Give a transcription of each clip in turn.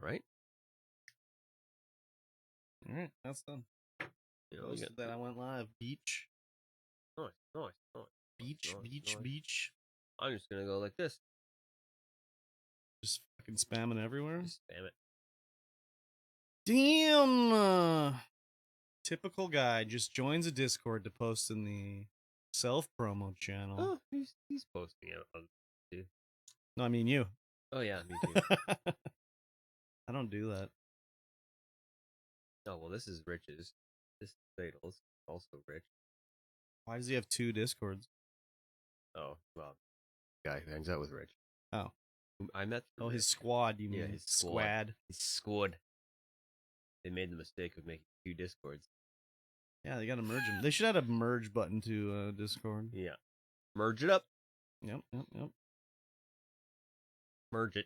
All right. All right, that's done. Posted that I went live. Beach. Nice. Beach. I'm just gonna go like this. Just fucking spamming everywhere. Just spam it. Damn. Typical guy just joins a Discord to post in the self promo channel. Oh, he's posting it. Too. No, I mean you. Oh yeah, me too. I don't do that. Oh well, this is Rich's. This is Fatal's. Also Rich. Why does he have 2 Discords? Oh well, guy who hangs out with Rich. Oh, Whom I met. oh, his squad. You mean? Yeah, his squad. His squad. They made the mistake of making 2 Discords. Yeah, they gotta merge them. They should add a merge button to Discord. Yeah, merge it up. Yep. Merge it.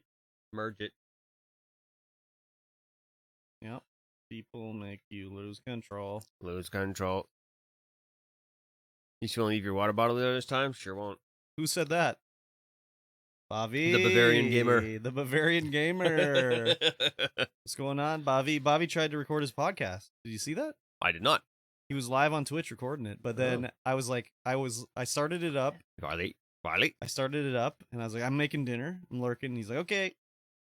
Yep. People make you lose control. Lose control. You still want to leave your water bottle there this time? Sure won't. Who said that? Bobby. The Bavarian Gamer. The Bavarian Gamer. What's going on, Bobby? Bobby tried to record his podcast. Did you see that? I did not. He was live on Twitch recording it, but then I started it up. Barley. I started it up, and I was like, I'm making dinner. I'm lurking. And he's like, okay.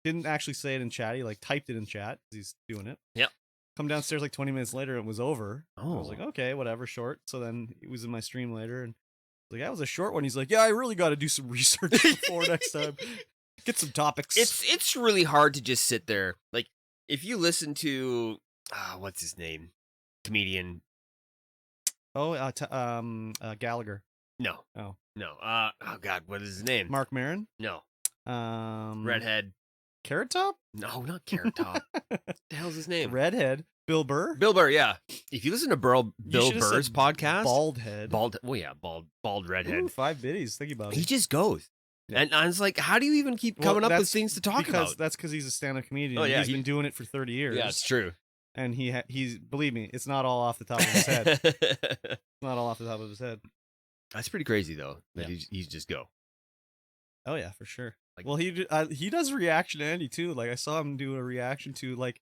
Didn't actually say it in chat. He like typed it in chat. He's doing it. Yep. Come downstairs like 20 minutes later, it was over. Oh. I was like, okay, whatever, short. So then it was in my stream later, and I was like, that was a short one. He's like, yeah, I really got to do some research before next time. Get some topics. It's really hard to just sit there. Like, if you listen to, what's his name? Comedian. Oh, Gallagher. No. Oh. No. Oh, God, what is his name? Mark Maron? No. Redhead. Carrot Top? No, not Carrot Top. What the hell's his name? Redhead. Bill Burr? Bill Burr, yeah. If you listen to Bill Burr's podcast. Bald head. Bald redhead. Ooh, 5 biddies. Think about it. He just goes. Yeah. And I was like, how do you even keep coming up with things to talk about? That's because he's a stand-up comedian. Oh, yeah, he's been doing it for 30 years. Yeah, it's true. And he's believe me, it's not all off the top of his head. It's not all off the top of his head. That's pretty crazy though. That he's just go. Oh yeah, for sure. Like, well, he does reaction to Andy too. Like I saw him do a reaction to like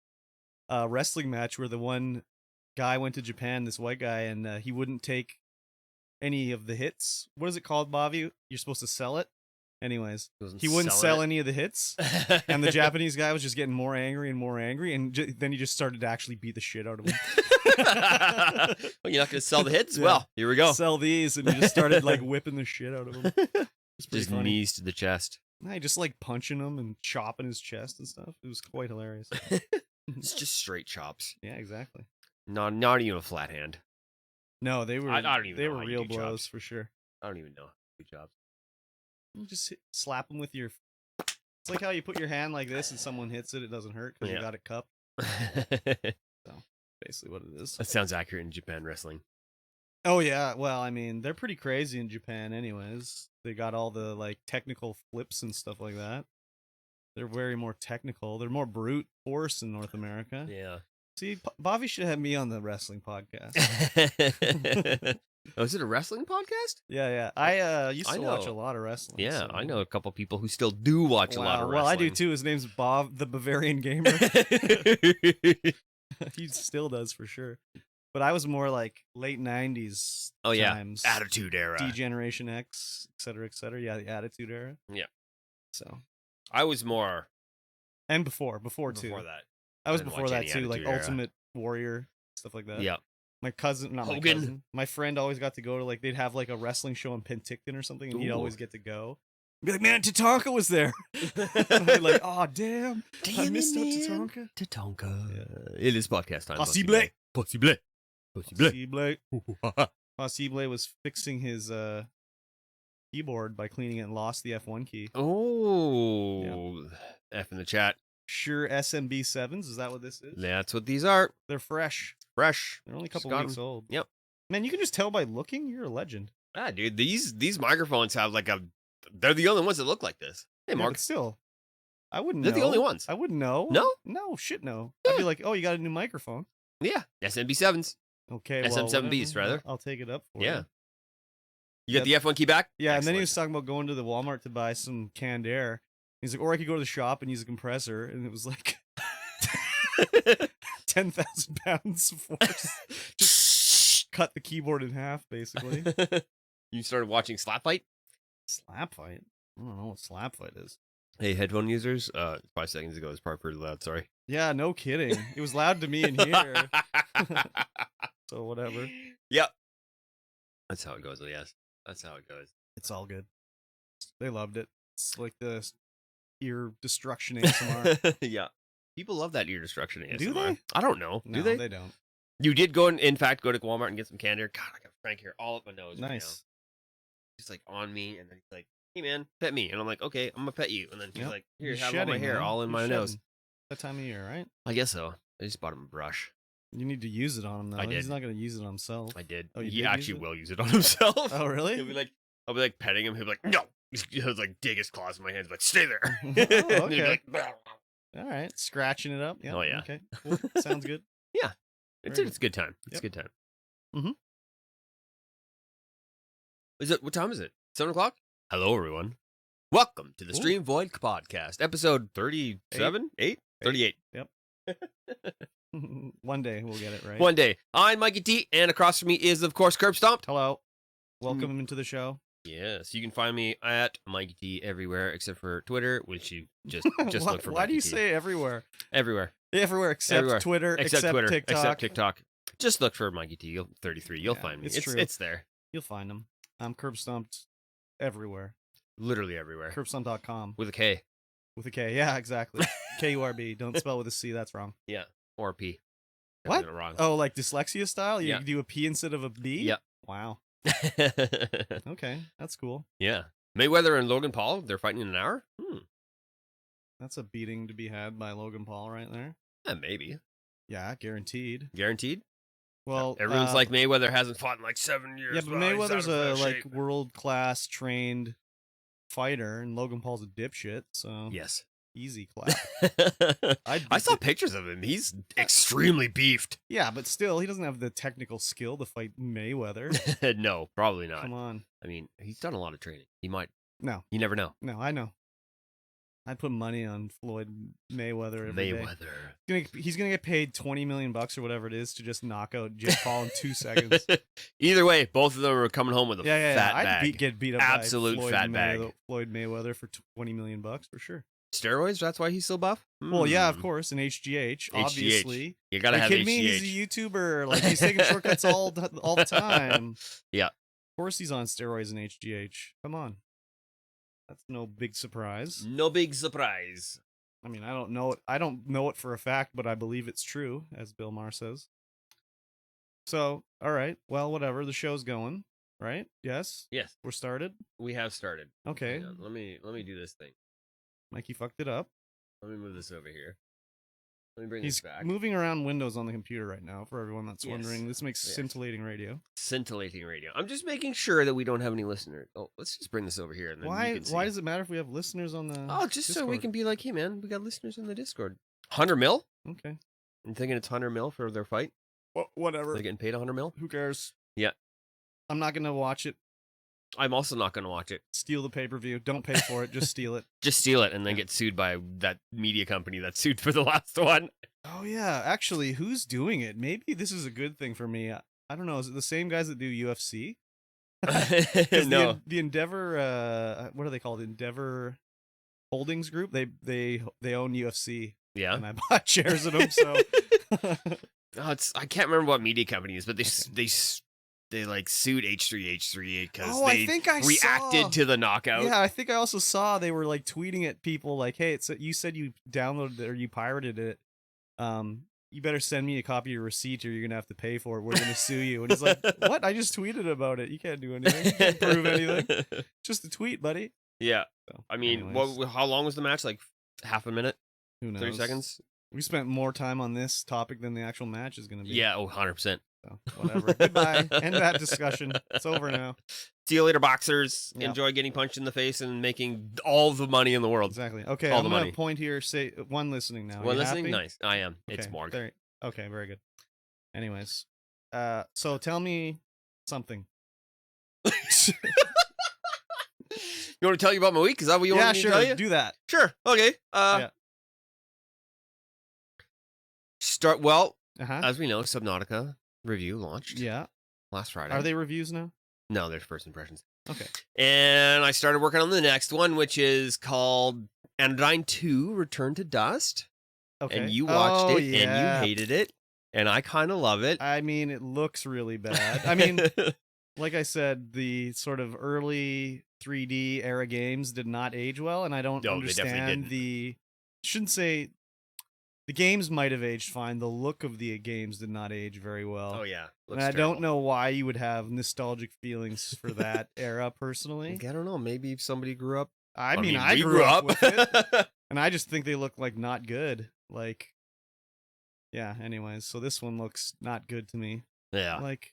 a wrestling match where the one guy went to Japan, this white guy, and he wouldn't take any of the hits. What is it called, Bobby? You're supposed to sell it. Anyways, he wouldn't sell any of the hits, and the Japanese guy was just getting more angry and more angry, and then he just started to actually beat the shit out of him. Well, you're not going to sell the hits? Yeah. Well, here we go. Sell these, and he just started like whipping the shit out of him. Just funny. Knees to the chest. I just like punching him and chopping his chest and stuff. It was quite hilarious. It's just straight chops. Yeah, exactly. Not even a flat hand. No, they were. I don't even. They were real blows chops. For sure. I don't even know how to do chops. You just slap them with your. It's like how you put your hand like this and someone hits it. It doesn't hurt because you got it cupped. So basically, what it is. That sounds accurate in Japan wrestling. Oh yeah, well, I mean, they're pretty crazy in Japan, anyways. They got all the like technical flips and stuff like that. They're very more technical. They're more brute force in North America. Yeah. See, Bobby should have me on the wrestling podcast. Oh, is it a wrestling podcast? Yeah. I used to watch a lot of wrestling. Yeah, so. I know a couple people who still do watch a lot of wrestling. Well, I do too. His name's Bob, the Bavarian Gamer. He still does for sure. But I was more like late 90s times. Attitude Era. D-Generation X, et cetera, et cetera. Yeah, the Attitude Era. Yeah. So. I was more. And before too. Before that. I was before that too, like Ultimate Warrior, stuff like that. Yeah. My cousin, not Hogan. My cousin, my friend always got to go to like, they'd have like a wrestling show in Penticton or something, and he'd always get to go. Be like, man, Tatanka was there. I'd be like, oh, damn. I missed out Tatanka. Tatanka. It is podcast time. Possible. Possible was fixing his keyboard by cleaning it and lost the F1 key. Oh. Yeah. F in the chat. Sure, SMB7s. Is that what this is? That's what these are. They're fresh. They're only a couple weeks old. Yep. Man, you can just tell by looking. You're a legend. Ah, dude, these microphones have like they're the only ones that look like this. Hey, Mark. But still, I wouldn't know. They're the only ones. I wouldn't know. No? No, shit no. Yeah. I'd be like, oh, you got a new microphone. Yeah. SMB7s. Okay, SM7Bs, rather. I'll take it up for you. Yeah. You got the F1 key back? Yeah, Excellent. And then he was talking about going to the Walmart to buy some canned air. He's like, or I could go to the shop and use a compressor. And it was like, 10,000 pounds of force. Just cut the keyboard in half, basically. You started watching Slap Fight? Slap Fight? I don't know what Slap Fight is. Hey, headphone users, 5 seconds ago, it was probably pretty loud, sorry. Yeah, no kidding. It was loud to me in here. So whatever. Yep. That's how it goes, yes. That's how it goes. It's all good. They loved it. It's like the ear destruction ASMR. Yeah. People love that ear destruction ASMR. Do they? I don't know. No, Do they? they don't. You did go, in fact, go to Walmart and get some candy. God, I got Frank here all up my nose. Nice. Right now. He's like on me, and then he's like, hey, man, pet me. And I'm like, okay, I'm going to pet you. And then he's like, here, He's have all my shedding, hair man. all in He's my shedding. nose. That time of year, right? I guess so. I just bought him a brush. You need to use it on him, though. I did. He's not going to use it on himself. I did. Oh, you He did actually use it? will use it on himself. Oh, really? I'll be like petting him. He'll be like, no. He'll like dig his claws in my hands, like, stay there. Oh, And he'll be okay. like, All right. Scratching it up. Yeah. Oh, yeah. Okay. Cool. Sounds good. yeah. It's Very a good time. It's Yep. a good time. Mhm. What time is it? 7 o'clock? Hello, everyone. Welcome to the Ooh. Stream Void podcast, episode 37? 8? 38. Yep. One day we'll get it right. One day. I'm Mikey T, and across from me is, of course, Curb Stomped. Hello. Welcome into the show. Yes, you can find me at Mikey T everywhere except for Twitter, which you just Why, look for why Mikey do you T. say everywhere? Everywhere. Everywhere except Everywhere. Twitter, Except Twitter. TikTok. Except TikTok. Just look for Mikey T. 33. You'll Yeah, find me. it's true. It's there. You'll find them. I'm curb stomped everywhere. Literally everywhere. Curbstomp.com With a K. with a K. Yeah, exactly. KURB. Don't spell with a C. That's wrong. Yeah. Or a P. What? Definitely wrong. Oh, like dyslexia style? You Yeah. do a P instead of a B? Yep. Wow. Okay, that's cool. Yeah. Mayweather and Logan Paul, they're fighting in an hour? That's a beating to be had by Logan Paul right there. Yeah, maybe. Yeah, guaranteed. Guaranteed? Well, Everyone's like, Mayweather hasn't fought in like 7 years. yeah, but bro. He's out Mayweather's of a shape." world-class trained fighter, and Logan Paul's a dipshit, so Yes. easy clap. I beat saw the- pictures of him. He's extremely beefed. Yeah, but still, he doesn't have the technical skill to fight Mayweather. No, probably not. Come on. I mean, he's done a lot of training. He might. No, You never know. no, I know. I'd put money on Floyd Mayweather every day. Mayweather. He's gonna get paid $20 million or whatever it is to just knock out Jake Paul in 2 seconds. Either way, both of them are coming home with a Yeah. fat I'd bag. get beat up Absolute by Floyd fat bag. Floyd Mayweather for $20 million for sure. Steroids? That's why he's so buff? Well, yeah, of Hmm. course, and HGH, HGH. obviously. You gotta Are you have kidding HGH. me? He's a YouTuber. Like he's taking shortcuts all the time. Yeah. Of course, he's on steroids and HGH. Come on, that's no big surprise. No big surprise. I mean, I don't know it. I don't know it for a fact, but I believe it's true, as Bill Maher says. So, all right. Well, whatever. The show's going, right? Yes. Yes, We're started. we have started. Okay. Hang on, let me do this thing. Mikey fucked it up. Let me move this over here. Let me bring He's this back. moving around windows on the computer right now. For everyone that's Yes. wondering, this makes Yes. scintillating radio. Scintillating radio. I'm just making sure that we don't have any listeners. Oh, let's just bring this over here and then Why? you can see. Why does it matter if we have listeners on the? Oh, just so we Discord? can be like, hey man, we got listeners in the Discord. 100 mil? Okay. I'm thinking it's 100 mil for their fight. Whatever. They're getting paid 100 mil. Who cares? Yeah. I'm not gonna watch it. I'm also not going to watch it. Steal the pay-per-view. Don't pay for it. Just steal it. Just steal it and then get sued by that media company that sued for the last one. Oh yeah, actually, who's doing it? Maybe this is a good thing for me. I don't know. Is it the same guys that do UFC? 'Cause No. the Endeavor. What are they called? Endeavor Holdings Group. They own UFC, Yeah. and I bought shares of them. So Oh, I can't remember what media company it is, but they like sued H3H3 because Oh, I they think I reacted saw. to the knockout. yeah, I think I also saw they were like tweeting at people like, "Hey, you said you downloaded it or you pirated it. You better send me a copy of your receipt or you're gonna have to pay for it. We're gonna sue you." And he's like, "What? I just tweeted about it. You can't do anything. You can't prove anything. Just a tweet, buddy." Yeah. So, I mean, anyways, how long was the match? Like half a minute? who knows? 30 seconds? We spent more time on this topic than the actual match is gonna be. Yeah, 100%. So, whatever. Goodbye. End that discussion. It's over now. See you later, boxers. Yeah. Enjoy getting punched in the face and making all the money in the world. Exactly. Okay, All I'm the gonna money. point here. Say one listening now. Well, You listening? happy? Nice. I am. It's Okay, Morg. Okay, very good. Anyways, so tell me something. You want to tell you about my week? Is that what you Yeah, want me sure. to tell you? Do that. Sure. Okay. Yeah. Well, Uh-huh. as we know, Subnautica review launched Yeah. last Friday. Are they reviews now? No, they're first impressions. Okay. And I started working on the next one, which is called Anodyne 2 Return to Dust. Okay. And you watched it, and you yeah. hated it, and I kind of love it. I mean, it looks really bad. I mean, like I said, the sort of early 3D era games did not age well, and I don't No, they definitely understand didn't. shouldn't say the games might have aged fine. The look of the games did not age very well. Oh, yeah. And I don't know why you would have nostalgic feelings for that era, personally. I don't know. Maybe if somebody grew up. I mean, we grew up with it, and I just think they look like not good. Like, yeah. Anyways, so this one looks not good to me. Yeah. Like,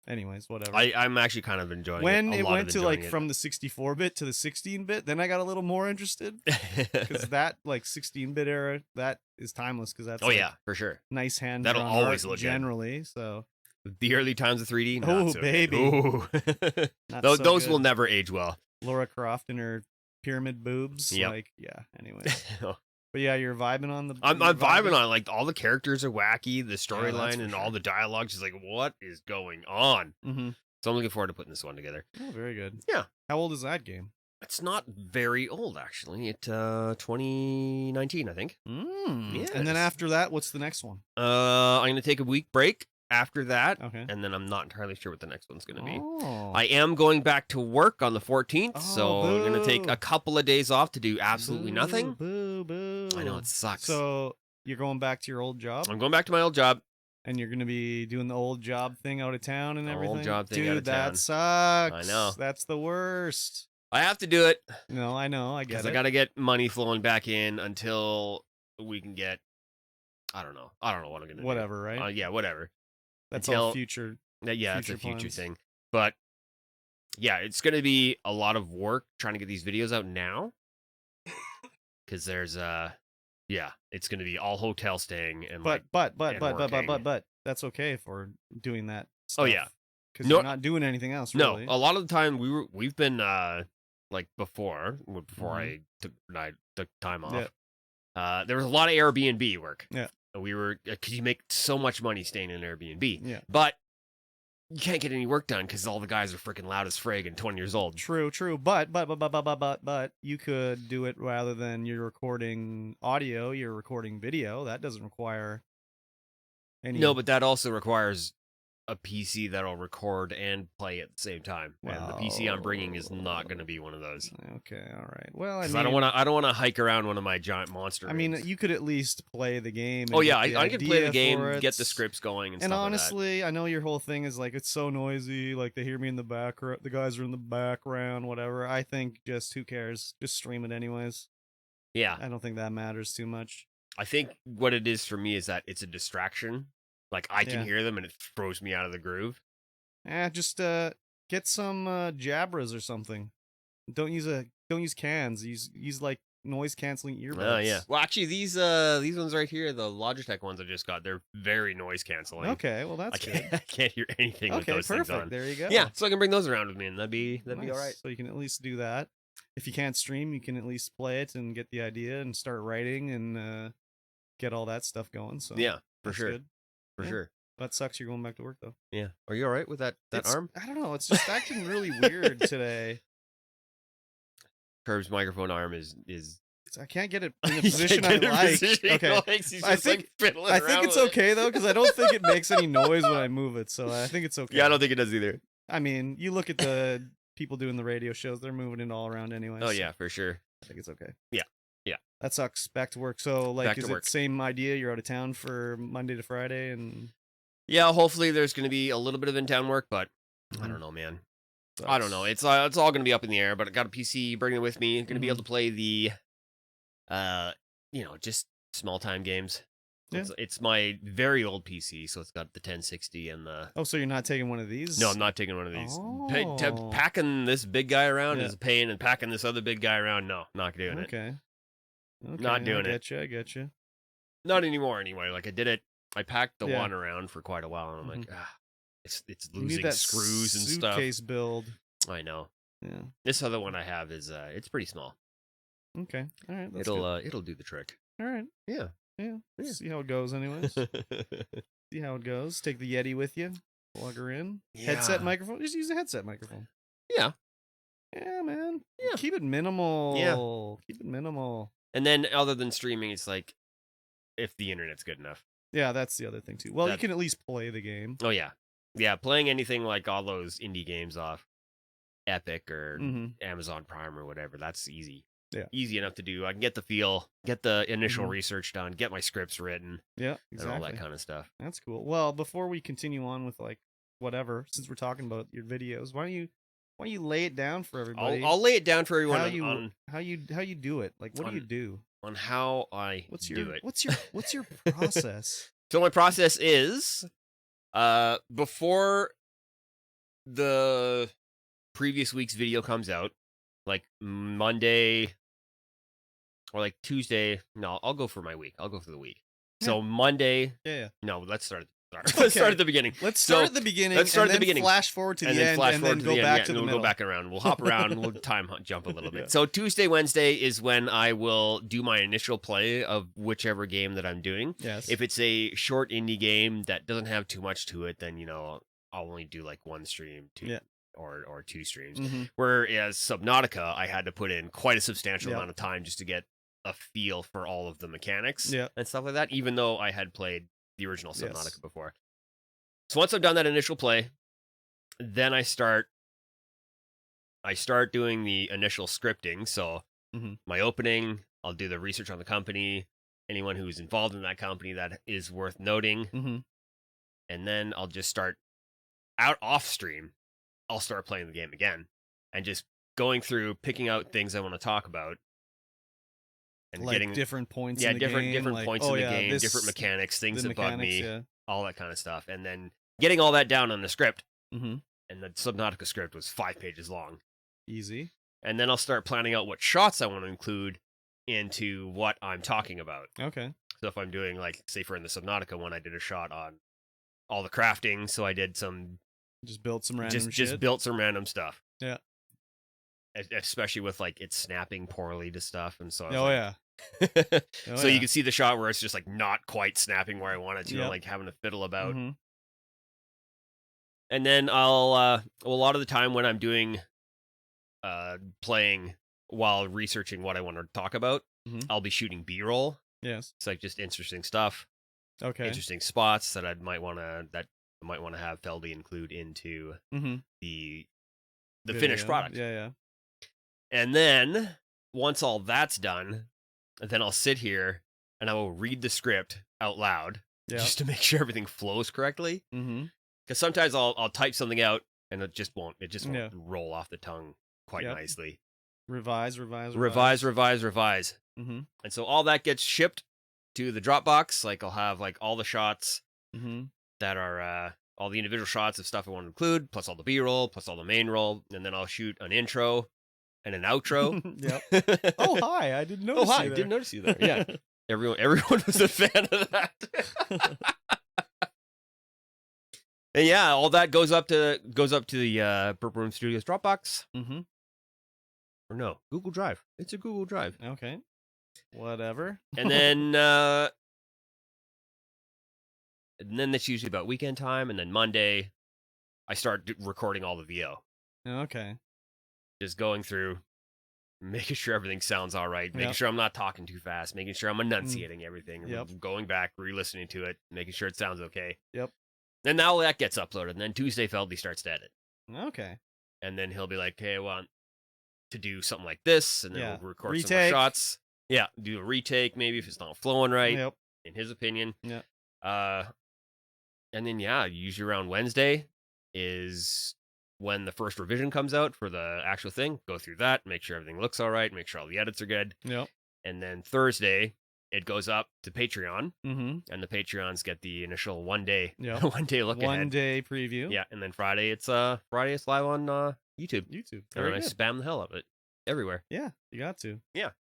anyways, whatever. I'm actually kind of enjoying when it. it went to like from the 64-bit to the 16-bit, then I got a little more interested because that like 16-bit era that is timeless because that's yeah, for sure. Nice hand. That'll always look generally good. So the early times of 3D. Oh, not so baby. Good. Those will never age well. Laura Croft and her pyramid boobs. Yep. Like, yeah. Anyway. But yeah, you're vibing on the. I'm vibing on it. Like all the characters are wacky, the storyline and all the dialogue is like, what is going on? Mm-hmm. So I'm looking forward to putting this one together. Oh, very good. Yeah. How old is that game? It's not very old actually. It 2019, I think. Yes. And then after that, what's the next one? I'm gonna take a week break after that. Okay. And then I'm not entirely sure what the next one's gonna be. Oh. I am going back to work on the 14th, so I'm gonna take a couple of days off to do absolutely nothing. Boo, boo. I know, it sucks. So you're going back to your old job? I'm going back to my old job. And you're gonna be doing the old job thing out of town and everything? Old job thing Dude, out of town. that sucks. I know. That's the worst. I have to do it. No, I know. I get it. Because I gotta get money flowing back in until we can get. I don't know what I'm gonna do. Whatever, right? Yeah, whatever. That's all future. Yeah, it's a future thing. But yeah, it's gonna be a lot of work trying to get these videos out now. Because there's it's gonna be all hotel staying and but that's okay for doing that stuff. Oh yeah, because you're not doing anything else. Really. No, a lot of the time we've been like before I took time off. Yeah. There was a lot of Airbnb work. Yeah, we were because you make so much money staying in an Airbnb. Yeah, but you can't get any work done because all the guys are freaking loud as frig and 20 years old. True. But you could do it rather than you're recording audio, you're recording video. That doesn't require any. No, but that also requires a PC that'll record and play at the same time. And the PC I'm bringing is not going to be one of those. Okay, all right. Well, I don't want to hike around one of my giant monster. I mean, you could at least play the game. Oh yeah, I can play the game, get the scripts going, and stuff honestly, like that. I know your whole thing is like it's so noisy. Like they hear me in the background. The guys are in the background. Whatever. I think just who cares? Just stream it anyways. Yeah, I don't think that matters too much. I think what it is for me is that it's a distraction. Like I can hear them and it throws me out of the groove. Just get some Jabras or something. Don't use cans. Use like noise canceling earbuds. Oh yeah. Well, actually, these ones right here, the Logitech ones I just got, they're very noise canceling. Okay, well that's good. I can't hear anything with those things on. There you go. Yeah, so I can bring those around with me, and that'd be all right. So you can at least do that. If you can't stream, you can at least play it and get the idea and start writing and get all that stuff going. So yeah, for sure. Good. For sure. That sucks. You're going back to work though. Yeah. Are you all right with that arm? I don't know. It's just acting really weird today. Curb's microphone arm is. I can't get it in a position I like. Okay. I think it's okay though because I don't think it makes any noise when I move it. So I think it's okay. Yeah, I don't think it does either. I mean, you look at the people doing the radio shows; they're moving it all around anyway. Oh yeah, for sure. I think it's okay. Yeah. That sucks. Back to work. So, like, is it same idea? You're out of town for Monday to Friday, and yeah, hopefully there's going to be a little bit of in-town work, but I don't know, man. I don't know. It's all going to be up in the air. But I got a PC, bringing it with me. Going to be able to play the, just small time games. Yeah. It's my very old PC, so it's got the 1060 and the. Oh, so you're not taking one of these? No, I'm not taking one of these. Oh. Packing this big guy around is a pain, and packing this other big guy around, no, not doing it. Okay. Not doing it. I get you. Not anymore, anyway. Like I did it. I packed the one around for quite a while, and I'm like, it's losing screws and stuff. Suitcase build. I know. Yeah. This other one I have is it's pretty small. Okay. All right. It'll do the trick. All right. Yeah. Yeah. See how it goes, anyways. See how it goes. Take the Yeti with you. Plug her in. Headset Yeah. microphone. Just use a headset microphone. Yeah. Yeah, man. Yeah. Keep it minimal. Keep it minimal. And then other than streaming, it's like if the internet's good enough. Yeah, that's the other thing too. Well, you can at least play the game. Oh yeah. Yeah, playing anything like all those indie games off Epic or Amazon Prime or whatever, that's easy. Yeah. Easy enough to do. I can get the feel, get the initial research done, get my scripts written. Yeah, exactly. And all that kind of stuff. That's cool. Well, before we continue on with like whatever, since we're talking about your videos, why don't you lay it down for everybody? I'll lay it down for everyone how you do it. Like what do you do? On how I do it. What's your process? So my process is before the previous week's video comes out, like Monday or like Tuesday. No, I'll go for my week. I'll go for the week. Yeah. So Monday. Yeah. No, let's start. Let's start at the beginning. Let's start at the beginning. Let's start at the beginning. Flash forward to the end, and then go back to the middle. We'll go back around. We'll hop around. We'll jump a little bit. So Tuesday, Wednesday is when I will do my initial play of whichever game that I'm doing. Yes. If it's a short indie game that doesn't have too much to it, then I'll only do like one stream, or two streams. Whereas Subnautica, I had to put in quite a substantial amount of time just to get a feel for all of the mechanics and stuff like that. Even though I had played the original Subnautica before. So once I've done that initial play, then I start doing the initial scripting. So my opening, I'll do the research on the company, anyone who's involved in that company that is worth noting. And then I'll just start off stream. I'll start playing the game again and just going through, picking out things I want to talk about. And like getting different points in the different game. Points in the game, different mechanics, things that bug me, all that kind of stuff. And then getting all that down on the script. And the Subnautica script was 5 pages long. Easy. And then I'll start planning out what shots I want to include into what I'm talking about. Okay. So if I'm doing, like, say for in the Subnautica one, I did a shot on all the crafting. So I did some... Just built some random shit. Just built some random stuff. Yeah. Especially with, like, it snapping poorly to stuff. And so so you can see the shot where it's just like not quite snapping where I want it to, and like having to fiddle about. And then I'll a lot of the time when I'm doing playing while researching what I want to talk about, I'll be shooting B-roll. Yes. It's like just interesting stuff. Okay. Interesting spots that I might want to have Feldy include into the finished product. Yeah. And then once all that's done, then I'll sit here and I will read the script out loud just to make sure everything flows correctly. Because sometimes I'll type something out and it just won't roll off the tongue quite nicely. Revise. And so all that gets shipped to the Dropbox. Like I'll have like all the shots that are all the individual shots of stuff I want to include, plus all the B-roll, plus all the main roll, and then I'll shoot an intro and an outro. Oh hi, I didn't notice. Didn't notice you there. Yeah, everyone was a fan of that. And yeah, all that goes up to the Purple Room Studios Dropbox. Or no, Google Drive. It's a Google Drive. Okay, whatever. And then that's usually about weekend time. And then Monday, I start recording all the VO. Okay. Just going through, making sure everything sounds all right, making sure I'm not talking too fast, making sure I'm enunciating everything, going back, re-listening to it, making sure it sounds okay. Then now that gets uploaded, and then Tuesday Feldy starts to edit. Okay. And then he'll be like, hey, I want to do something like this, and then we'll record some more shots. Yeah, do a retake maybe if it's not flowing right, in his opinion. And then, usually around Wednesday is when the first revision comes out for the actual thing. Go through that, make sure everything looks all right, make sure all the edits are good. And then Thursday, it goes up to Patreon, and the Patreons get the initial 1 day, 1 day look ahead. 1 day preview. Yeah, and then Friday it's live on YouTube. And then I spam the hell out of it everywhere. Yeah, you got to. Yeah.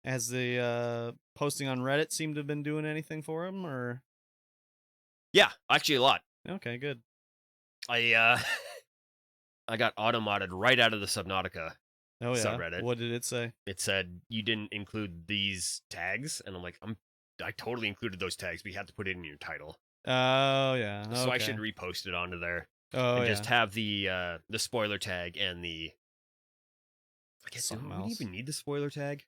Has the posting on Reddit seemed to have been doing anything for him, or? Yeah, actually a lot. Okay, good. I got auto-modded right out of the Subnautica Oh yeah. subreddit. What did it say? It said you didn't include these tags, and I'm like, I totally included those tags, but you have to put it in your title. Oh yeah. So I Okay. should repost it onto there Oh and yeah. just have the spoiler tag and the. I guess do Something we else. even need the spoiler tag?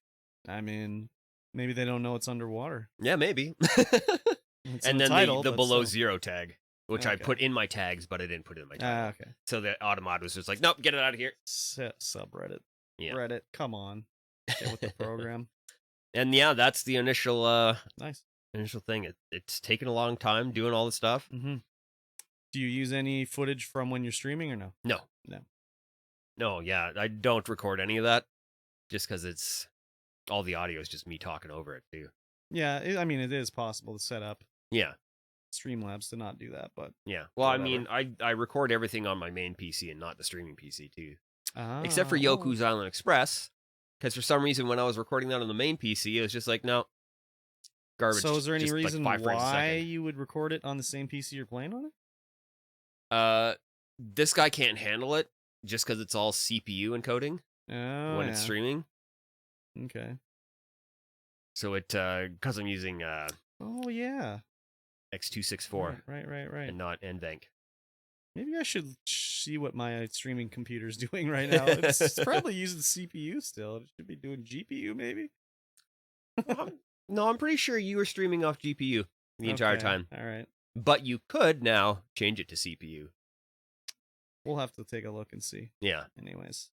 I mean, maybe they don't know it's underwater. Yeah, maybe. It's in And the then title, the but below still. zero tag, which I Okay. put in my tags, but I didn't put it in my title. Okay. So the Automod was just like, nope, get it out of here. Subreddit. Yeah. Reddit. Come on. Get with the program. And yeah, that's the initial Nice. initial thing. It's taken a long time doing all the stuff. Mm-hmm. Do you use any footage from when you're streaming or no? No. No. No, yeah, I don't record any of that just because it's all the audio is just me talking over it too. Yeah, I mean, it is possible to set up Yeah. Streamlabs to not do that, but Yeah. Well, whatever. I mean, I record everything on my main PC and not the streaming PC too. Except for oh. Yoku's Island Express, because for some reason when I was recording that on the main PC, it was just like, no, garbage. So is there any just reason like 5 frames a why second. you would record it on the same PC you're playing on it? This guy can't handle it just because it's all CPU encoding when it's streaming. Okay. So it because I'm using Oh yeah. X264 Right. and not NVENC. Maybe I should see what my streaming computer's doing right now. It's probably using CPU still. It should be doing GPU maybe. No, I'm pretty sure you were streaming off GPU the entire time. All right. But you could now change it to CPU. We'll have to take a look and see. Yeah. Anyways.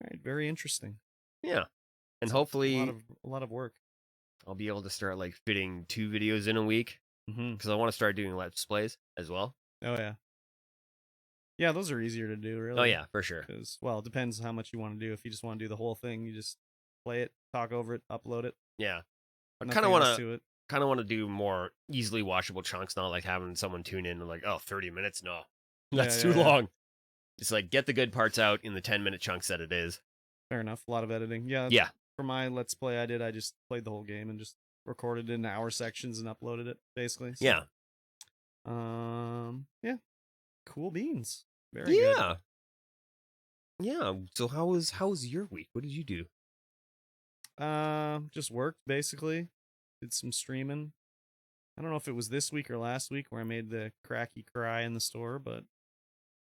All right, very interesting. Yeah. And It's hopefully a lot of work. I'll be able to start like fitting 2 videos in a week because I want to start doing Let's Plays as well. Oh yeah. Yeah, those are easier to do, really. Oh yeah, for sure. Because, well, it depends how much you want to do. If you just want to do the whole thing, you just play it, talk over it, upload it. Yeah. I Nothing kind of want else to to it. do more easily watchable chunks, not like having someone tune in and like, oh, 30 minutes? No. Yeah, That's yeah, too yeah. long. Just like get the good parts out in the 10-minute chunks that it is. Fair enough. A lot of editing. Yeah. Yeah. For my Let's Play I just played the whole game and just recorded it in hour sections and uploaded it, basically. So, Yeah. yeah. Cool beans. Very good. Yeah. Yeah. So how was your week? What did you do? Just worked, basically. Did some streaming. I don't know if it was this week or last week where I made the cracky cry in the store, but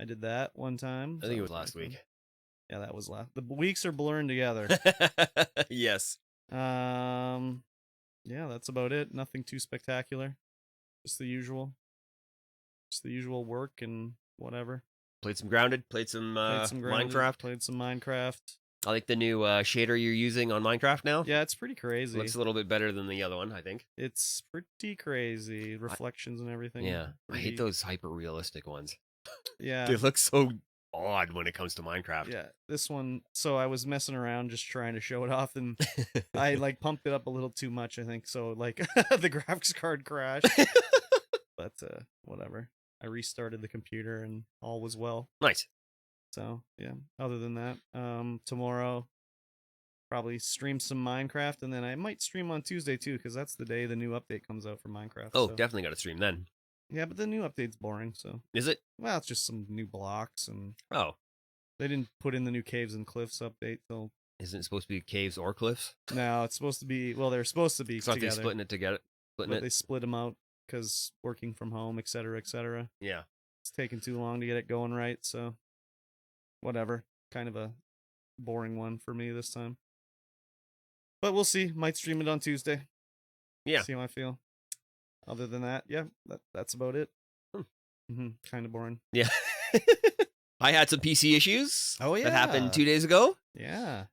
I did that one time. I think it was last week. Yeah, that was last. The weeks are blurring together. Yes. Yeah, that's about it. Nothing too spectacular. Just the usual. Just the usual work and whatever. Played some Grounded. Played some Grounded, Minecraft. Played some Minecraft. I like the new shader you're using on Minecraft now. Yeah, it's pretty crazy. Looks a little bit better than the other one, I think. It's pretty crazy. Reflections and everything. Yeah. Pretty... I hate those hyper realistic ones. Yeah. They look so odd when it comes to Minecraft. Yeah, this one. So I was messing around just trying to show it off, and I like pumped it up a little too much, I think. So like the graphics card crashed. But whatever. I restarted the computer and all was well. Nice. So yeah. Other than that, tomorrow probably stream some Minecraft, and then I might stream on Tuesday too, because that's the day the new update comes out for Minecraft. Oh, so. definitely got to stream then. Yeah, but the new update's boring. So is it? Well, it's just some new blocks, and they didn't put in the new caves and cliffs update till. Isn't it supposed to be caves or cliffs? No, it's supposed to be. Well, they're supposed to be together. They splitting it together. They split them out because working from home, etc., etc. Yeah, it's taking too long to get it going right. So, whatever. Kind of a boring one for me this time. But we'll see. Might stream it on Tuesday. Yeah. See how I feel. Other than that, yeah, that's about it. Kind of boring. Yeah. I had some PC issues. Oh yeah. That happened 2 days ago. Yeah.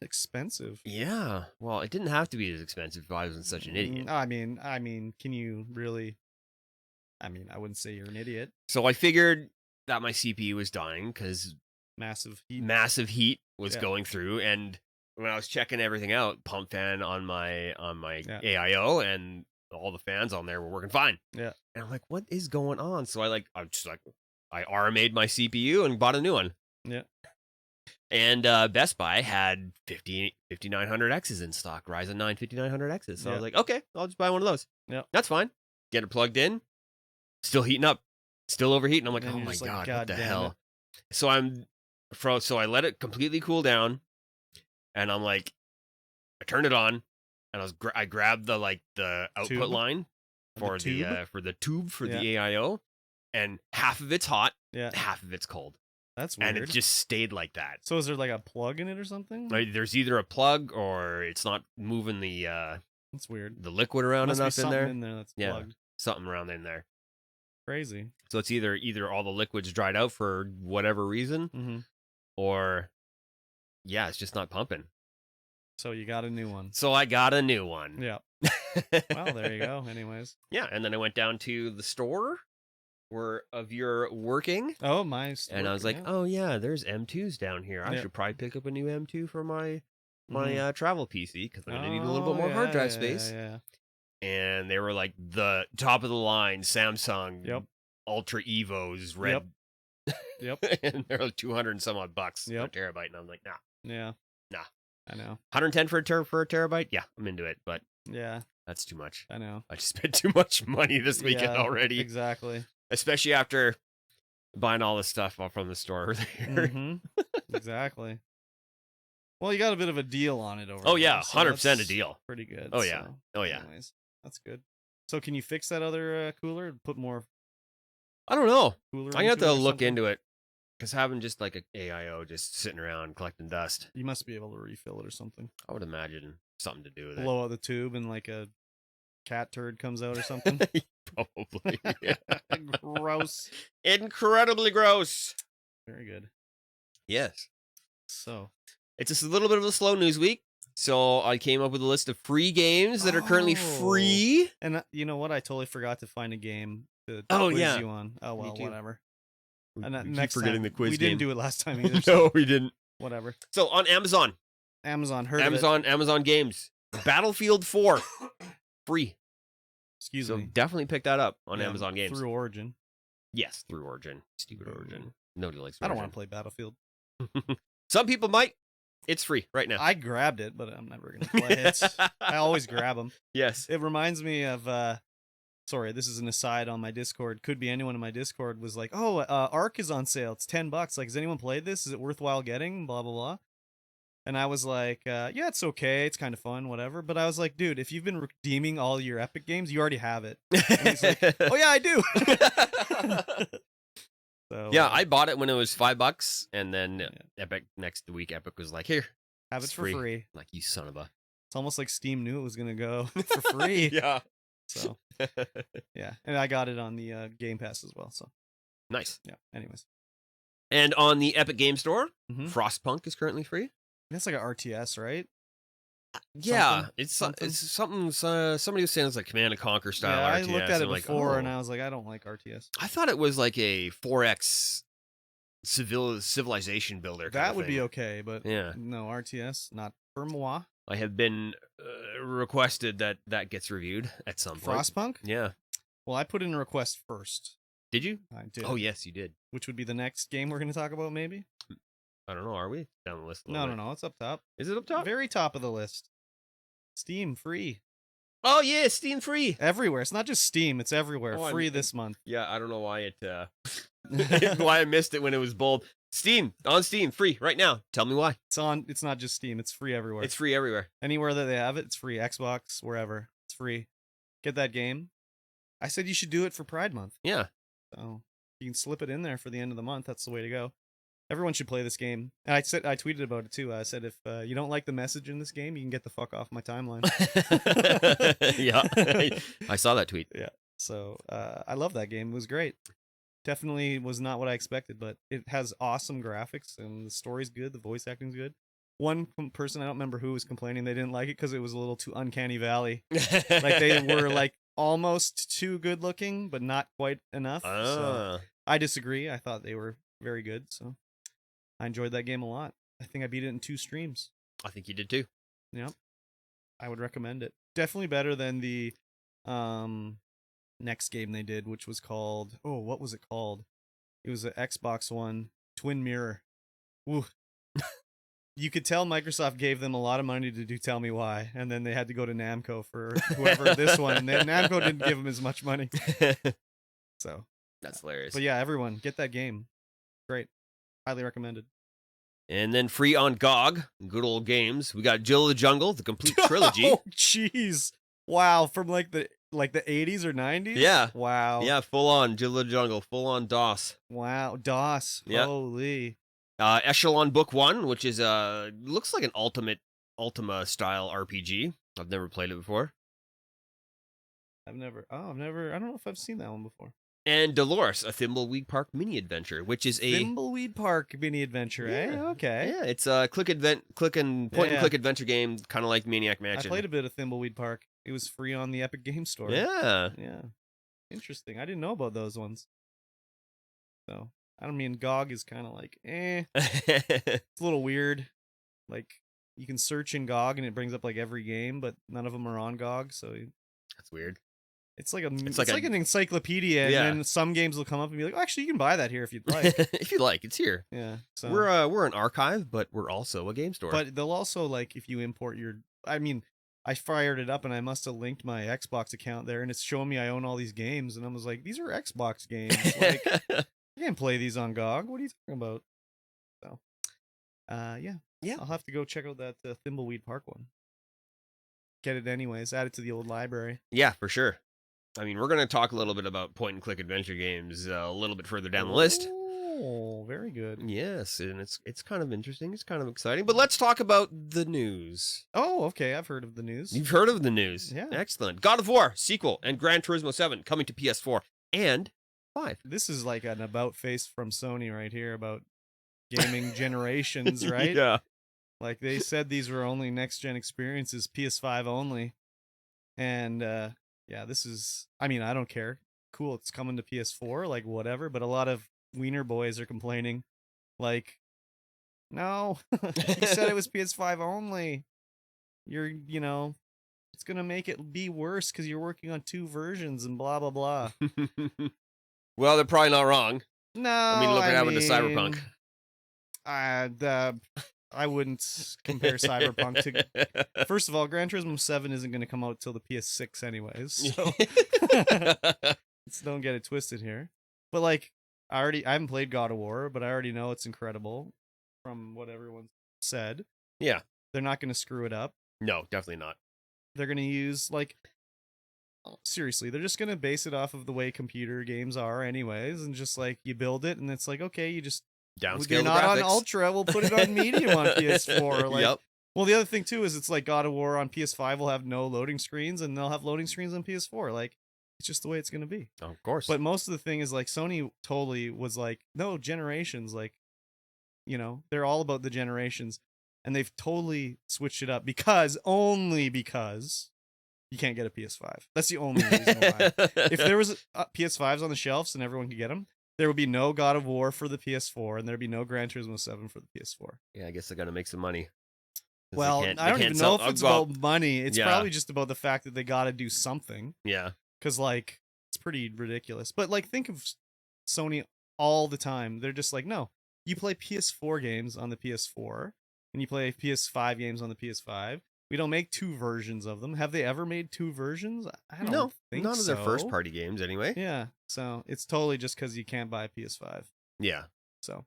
Expensive. Yeah. Well, it didn't have to be as expensive if I wasn't such an idiot. I mean, can you really? I mean, I wouldn't say you're an idiot. So I figured that my CPU was dying because massive heat was going through, and when I was checking everything out, pump fan on my AIO and all the fans on there were working fine. Yeah. And I'm like, what is going on? So I RMA'd my CPU and bought a new one. Yeah. And Best Buy had 5900Xs in stock, Ryzen 9 5900Xs. So I was like, okay, I'll just buy one of those. Yeah. That's fine. Get it plugged in. Still heating up. Still overheating. I'm like, and oh my God, what the hell? It. So I'm So I let it completely cool down, and I'm like, I turned it on, and I grabbed the output Tube? line The tube? for the tube for Yeah. the AIO, and half of it's hot, Yeah. half of it's cold, That's and it weird. just stayed like that. So is there like a plug in it or something? Like, there's either a plug or it's not moving That's weird. the liquid around Must be enough in something there. in there that's Yeah, plugged. something around in there. Crazy. So it's either all the liquid's dried out for whatever reason, Mm-hmm. or yeah, it's just not pumping. So you got a new one. So I got a new one. Yeah. Well, there you go. Anyways. Yeah, and then I went down to the store where of your working. Oh, my. And I was like, oh yeah, there's M2s down here. I Yeah. should probably pick up a new M2 for my Mhm. travel PC because I'm gonna need a little bit more hard drive space. Yeah. And they were like the top of the line Samsung Yep. Ultra Evos red. Yep. And they're like 200 and some odd bucks for a Yep. terabyte, and I'm like, nah. Yeah. Nah. I know. 110 for a terabyte. Yeah, I'm into it, but Yeah. that's too much. I know. I just spent too much money this weekend Yeah, already, Exactly. especially after buying all this stuff off from the store earlier. Mm-hmm. Exactly. Well, you got a bit of a deal on it over Oh there, yeah, so 100% a that's deal. Pretty good. Oh yeah. So, Oh yeah. anyways, that's good. So can you fix that other cooler? Put more I don't know. cooler I got into to it or look something? into it because having just like a AIO just sitting around collecting dust, You must be able to refill it or something. I would imagine something to do with Blow out the tube and like a cat turd comes out or something. it. Probably. Yeah. Gross. Incredibly gross. Very good. Yes. So It's just a little bit of a slow news week. So I came up with a list of free games that are currently free. And you know what? I totally forgot to find a game to Oh, quiz yeah. you on. Oh well, too. whatever. We And keep next forgetting time, the quiz we game. didn't do it last time either. So No, we didn't. whatever. So on Amazon, Heard of it. Amazon Games, Battlefield 4, free. Excuse So me. definitely pick that up on Yeah, Amazon Games. through Origin. Yes, through Origin. Stupid Origin. Nobody likes I don't Origin. want to play Battlefield. Some people might. It's free right now. I grabbed it, but I'm never gonna play it. I always grab them. Yes. It reminds me of. Sorry, this is an aside on my Discord. Could be anyone in my Discord was like, "Oh, Ark is on sale. It's $10. Like, has anyone played this? Is it worthwhile getting?" Blah blah blah. And I was like, "Yeah, it's okay. It's kind of fun, whatever." But I was like, "Dude, if you've been redeeming all your Epic games, you already have it." And he's like, "Oh yeah, I do." So yeah, I bought it when it was $5, and then Epic next week. Epic was like, "Here, have it it's for free." Like, you son of a. It's almost like Steam knew it was gonna go for free. Yeah. So yeah, and I got it on the Game Pass as well. So Nice. yeah. Anyways, And on the Epic Game Store, Mhm. Frostpunk is currently free. that's like an RTS, right? Yeah, Something? it's something. Somebody was saying it's like Command and Conquer style Yeah, I RTS. looked at it I'm like, before, and oh. I was like, I don't like RTS. I thought it was like a 4X civilization builder. Kind That of would thing. be okay, but Yeah. no RTS, not for moi. I have been requested that gets reviewed at some point. Frostpunk? Yeah. Well, I put in a request first. Did you? I did. Oh yes, you did. Which would be the next game we're going to talk about, maybe? I don't know. Are we down the list? A No, little no, bit? no. It's up top. Is it up top? Very top of the list. Steam free Oh yeah, Steam free. everywhere. It's not just Steam; it's everywhere. Oh, Free this month. Yeah, I don't know why it why I missed it when it was bold. Steam on Steam free right now. Tell me why. It's on. It's not just Steam. It's free everywhere. It's free everywhere. Anywhere that they have it, it's free. Xbox, wherever, it's free. Get that game. I said you should do it for Pride Month. Yeah. So you can slip it in there for the end of the month. That's the way to go. Everyone should play this game. And I tweeted about it too. I said if you don't like the message in this game, you can get the fuck off my timeline. Yeah, I saw that tweet. Yeah. So I love that game. It was great. Definitely was not what I expected, but it has awesome graphics and the story's good. The voice acting's good. One person, I don't remember who, was complaining they didn't like it because it was a little too Uncanny Valley. Like they were like almost too good looking, but not quite enough. So I disagree. I thought they were very good. So I enjoyed that game a lot. I think I beat it in 2 streams. I think you did too. Yep. I would recommend it. Definitely better than the next game they did, which was called, what was it called? It was an Xbox One, Twin Mirror. Ooh. You could tell Microsoft gave them a lot of money to do Tell Me Why, and then they had to go to Namco for whoever this one, and then Namco didn't give them as much money. So that's hilarious. But yeah, everyone, get that game. Great. Highly recommended. And then free on GOG, good old games. We got Jill of the Jungle, the complete trilogy. Oh, jeez. Wow, from like the 80s or 90s? Yeah. Wow. Yeah, full on Jill of the Jungle, full on DOS. Wow, DOS. Yeah. Holy. Echelon Book 1, which is looks like an Ultima style RPG. I've never played it before. I don't know if I've seen that one before. And Dolores, a Thimbleweed Park mini adventure, which is a Thimbleweed Park mini adventure, eh? Okay. Yeah, it's a point and click adventure game, kind of like Maniac Mansion. I played a bit of Thimbleweed Park. It was free on the Epic Game Store. Yeah. Yeah. Interesting. I didn't know about those ones. So, I don't mean GOG is kind of like, it's a little weird. Like, you can search in GOG and it brings up like every game, but none of them are on GOG. So that's weird. It's like an encyclopedia, and then some games will come up and be like, oh, actually, you can buy that here if you'd like. If you like, it's here. Yeah. So we're an archive, but we're also a game store. But they'll also, like, if you import I fired it up and I must have linked my Xbox account there, and it's showing me I own all these games, and I was like, these are Xbox games. Like, I can't play these on GOG. What are you talking about? So, yeah. I'll have to go check out that Thimbleweed Park one. Get it anyways. Add it to the old library. Yeah, for sure. I mean, we're going to talk a little bit about point and click adventure games a little bit further down the list. Oh, very good. Yes, and it's kind of interesting. It's kind of exciting. But let's talk about the news. Oh, okay. I've heard of the news. You've heard of the news? Yeah. Excellent. God of War sequel and Gran Turismo 7 coming to PS4 and 5. This is like an about face from Sony right here about gaming generations, right? Yeah. Like, they said these were only next-gen experiences, PS5 only. And, yeah, this is, I mean, I don't care. Cool, it's coming to PS4, like, whatever. But a lot of wiener boys are complaining, like, no, you said it was PS5 only. It's going to make it be worse because you're working on 2 versions and blah, blah, blah. Well, they're probably not wrong. No, I mean, look what happened to Cyberpunk. I wouldn't compare Cyberpunk to. First of all, Gran Turismo 7 isn't going to come out till the PS6 anyways, so let's don't get it twisted here. But like, I haven't played God of War, but I already know it's incredible from what everyone said. Yeah, they're not going to screw it up. No, definitely not. They're going to use seriously, they're just going to base it off of the way computer games are anyways, and just like you build it, and it's like, okay, you just downscale you're not on Ultra, we'll put it on Medium on PS4. Like, yep. Well, the other thing too is it's like God of War on PS5 will have no loading screens, and they'll have loading screens on PS4. Like, it's just the way it's gonna be. Oh, of course. But most of the thing is like Sony totally was like, no, generations. Like, they're all about the generations, and they've totally switched it up only because you can't get a PS5. That's the only reason why. If there was PS5s on the shelves and everyone could get them, there would be no God of War for the PS4, and there'd be no Gran Turismo 7 for the PS4. Yeah, I guess they got to make some money. Well, I don't even know if it's about money. It's probably just about the fact that they got to do something. Yeah. Because, like, it's pretty ridiculous. But, like, think of Sony all the time. They're just like, no, you play PS4 games on the PS4, and you play PS5 games on the PS5. We don't make 2 versions of them. Have they ever made 2 versions? I don't think none so. of their first-party games, anyway. Yeah, so it's totally just because you can't buy a PS5. Yeah. So,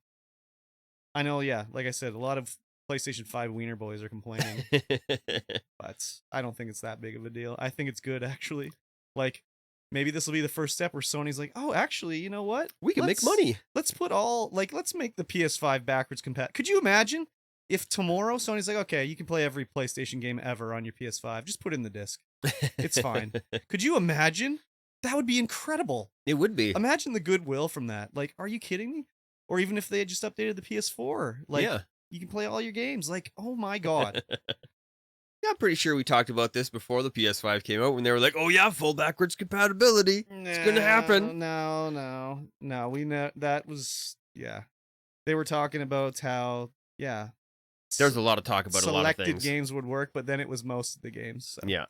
I know, yeah, like I said, a lot of PlayStation 5 wiener boys are complaining. But I don't think it's that big of a deal. I think it's good, actually. Like, maybe this will be the first step where Sony's like, oh, actually, you know what? We can make money. Let's make the PS5 backwards compatible. Could you imagine if tomorrow Sony's like, okay, you can play every PlayStation game ever on your PS5. Just put it in the disc. It's fine. Could you imagine? That would be incredible. It would be. Imagine the goodwill from that. Like, are you kidding me? Or even if they had just updated the PS4. Like, you can play all your games. Like, oh my God. Yeah, I'm pretty sure we talked about this before the PS5 came out when they were like, oh yeah, full backwards compatibility. It's going to happen. No. We know that was, They were talking about how, there's a lot of talk about a lot of things. Selected games would work, but then it was most of the games. So. Yeah.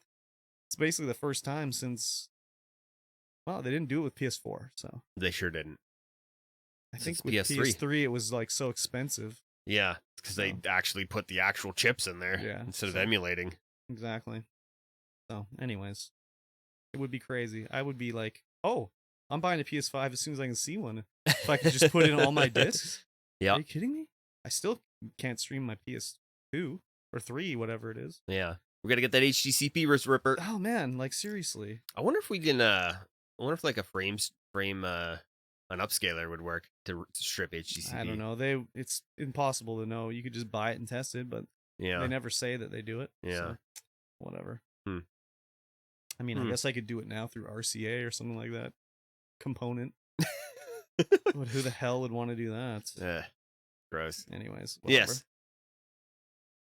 It's basically the first time since, well, they didn't do it with PS4, so. They sure didn't. I think with PS3 it was like so expensive. Yeah, because they actually put the actual chips in there instead of emulating. Exactly. So, anyways, it would be crazy. I would be like, oh, I'm buying a PS5 as soon as I can see one. If I could just put in all my discs. Yeah. Are you kidding me? can't stream my PS2 or 3, whatever it is. Yeah. We got to get that HDCP ripper. Oh man, like seriously. I wonder if we can I wonder if like a frame an upscaler would work to strip HDCP. I don't know. It's impossible to know. You could just buy it and test it, but they never say that they do it. Yeah. So, whatever. Hmm. I mean, I guess I could do it now through RCA or something like that. Component. But who the hell would want to do that? Gross. Anyways, whatever.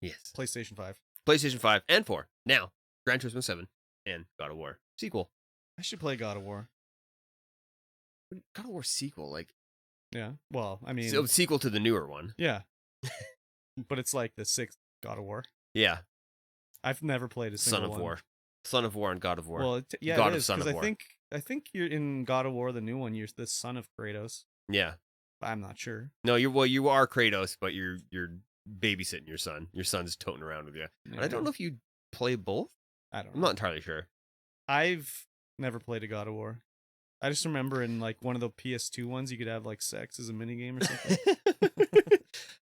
Yes. PlayStation 5. PlayStation 5 and 4. Now, Gran Turismo 7 and God of War sequel. I should play God of War. God of War sequel, like... Yeah, well, I mean... So, sequel to the newer one. Yeah. But it's like the 6th God of War. Yeah. I've never played a single Son of one. War. Son of War and God of War. Well, yeah, God it of is, Son of War. I think you're in God of War, the new one, you're the son of Kratos. Yeah. I'm not sure. No, you are Kratos, but you're babysitting your son. Your son's toting around with you. Yeah. And I don't know if you play both. I don't know. I'm not entirely sure. I've never played a God of War. I just remember in like one of the PS2 ones, you could have like sex as a minigame or something.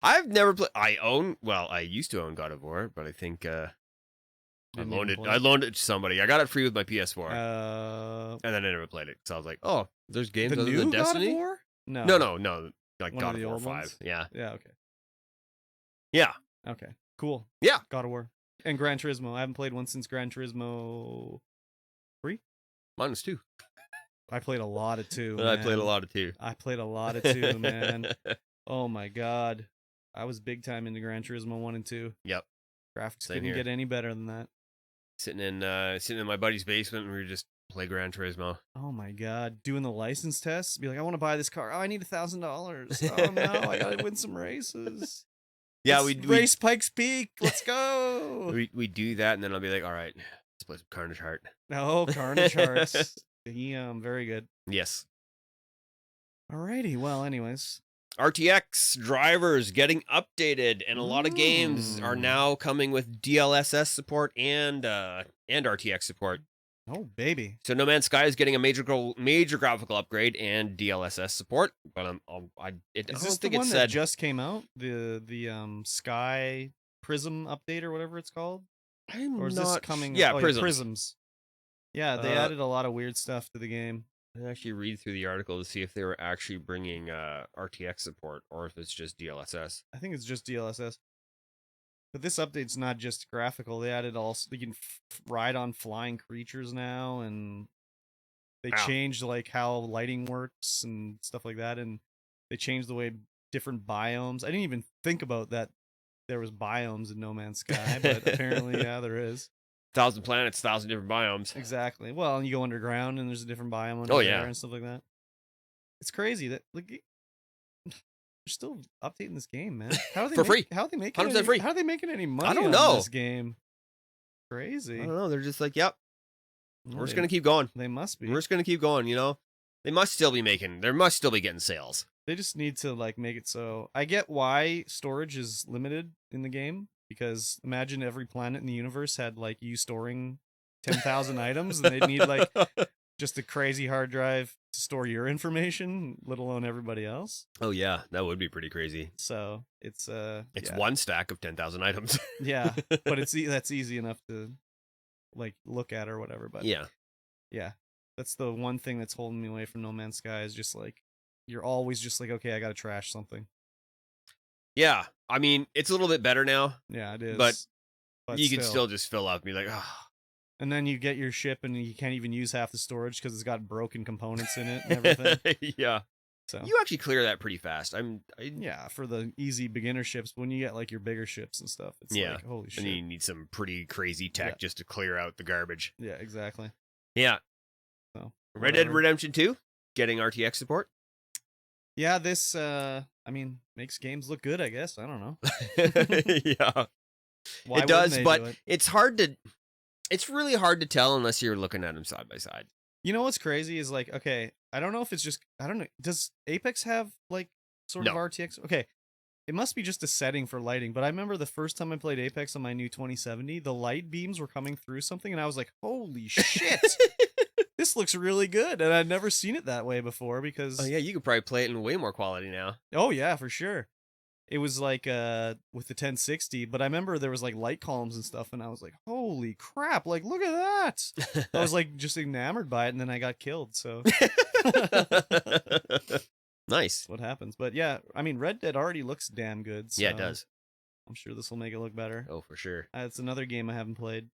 I've never played. I used to own God of War, but I think I loaned it to somebody. I got it free with my PS4. And then I never played it. So I was like, oh, there's games the other new than God Destiny? of War? No. No. Like One God of of the War old 5. ones? Yeah. Yeah, okay. Yeah. Okay. Cool. Yeah. God of War. And Gran Turismo. I haven't played one since Gran Turismo 3. Mine was 2. I played a lot of 2. I played a lot of 2. I played a lot of 2, man. Oh my god. I was big time into Gran Turismo 1 and 2. Yep. Graphics Same couldn't here. get any better than that. Sitting in my buddy's basement, and we were just play Gran Turismo. Oh my god. Doing the license tests. Be like, I want to buy this car. Oh, I need $1,000. Oh no, I gotta win some races. Yeah, we race Pikes Peak. Let's go. we do that, and then I'll be like, all right, let's play some Carnage Heart. Oh, Carnage Hearts. Very good. Yes. Alrighty. Well, anyways. RTX drivers getting updated, and a lot of games are now coming with DLSS support and RTX support. Oh, baby. So No Man's Sky is getting a major graphical upgrade and DLSS support, but I don't think it said that just came out, the Sky Prism update or whatever it's called. This coming? Yeah, Prisms. Yeah, they added a lot of weird stuff to the game. I actually read through the article to see if they were actually bringing RTX support or if it's just DLSS. I think it's just DLSS. But this update's not just graphical. They added also you can ride on flying creatures now, and they changed like how lighting works and stuff like that, and they changed the way different biomes. I didn't even think about that. There was biomes in No Man's Sky, but apparently, yeah, there is. 1,000 planets, 1,000 different biomes. Exactly. Well, you go underground and there's a different biome under there and stuff like that. It's crazy that like they're still updating this game, man. How are they free? How are they making 100% free? How are they making any money? I don't know. On this game. Crazy. I don't know. They're just like, yep. We're just gonna keep going. They must be. We're just gonna keep going. You know, they must still be getting sales. They just need to like make it so. I get why storage is limited in the game. Because imagine every planet in the universe had like you storing 10,000 items, and they'd need like just a crazy hard drive to store your information, let alone everybody else. Oh yeah, that would be pretty crazy. So it's one stack of 10,000 items. Yeah, but that's easy enough to like look at or whatever. But yeah, that's the one thing that's holding me away from No Man's Sky is just like you're always just like, okay, I gotta trash something. Yeah, I mean, it's a little bit better now. Yeah, it is. But you can still just fill up and be like, oh. And then you get your ship and you can't even use half the storage because it's got broken components in it and everything. Yeah. So you actually clear that pretty fast. Yeah, for the easy beginner ships. When you get like your bigger ships and stuff, it's like, holy shit. And you need some pretty crazy tech just to clear out the garbage. Yeah, exactly. Yeah. So Red Dead Redemption 2 getting RTX support. Yeah, this makes games look good, I guess. I don't know. Yeah. Why it does, but do it? It's really hard to tell unless you're looking at them side by side. You know what's crazy is like, okay, I don't know if it's just, I don't know. Does Apex have like sort of RTX? Okay. It must be just a setting for lighting, but I remember the first time I played Apex on my new 2070, the light beams were coming through something and I was like, holy shit. This looks really good, and I'd never seen it that way before because... Oh, yeah, you could probably play it in way more quality now. Oh, yeah, for sure. it was like with the 1060, but I remember there was like light columns and stuff, and I was like, holy crap, like look at that. I was like just enamored by it, and then I got killed, so Nice. what happens. But yeah, I mean Red Dead already looks damn good, so Yeah, it does. I'm sure this will make it look better. Oh, for sure. It's another game I haven't played.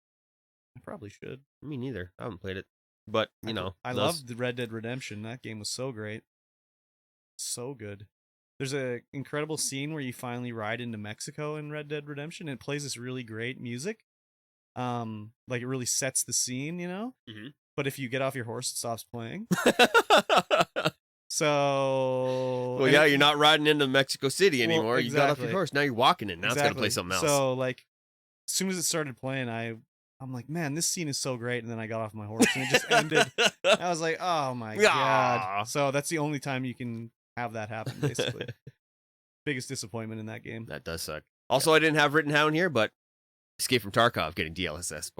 I probably should. Me neither. I haven't played it. But, you know. I loved the Red Dead Redemption. That game was so great. So good. There's a incredible scene where you finally ride into Mexico in Red Dead Redemption, and it plays this really great music. Like it really sets the scene, you know? Mhm. But if you get off your horse, it stops playing. So well, yeah, you're not riding into Mexico City anymore. Well, You got off exactly. your horse. Now you're walking in. Now it's got to play something else. So like as soon as it started playing, I'm like, man, this scene is so great. And then I got off my horse and it just ended. I was like, oh my God. So that's the only time you can have that happen, basically. Biggest disappointment in that game. That does suck. Also, I didn't have written down here, but Escape from Tarkov getting DLSS.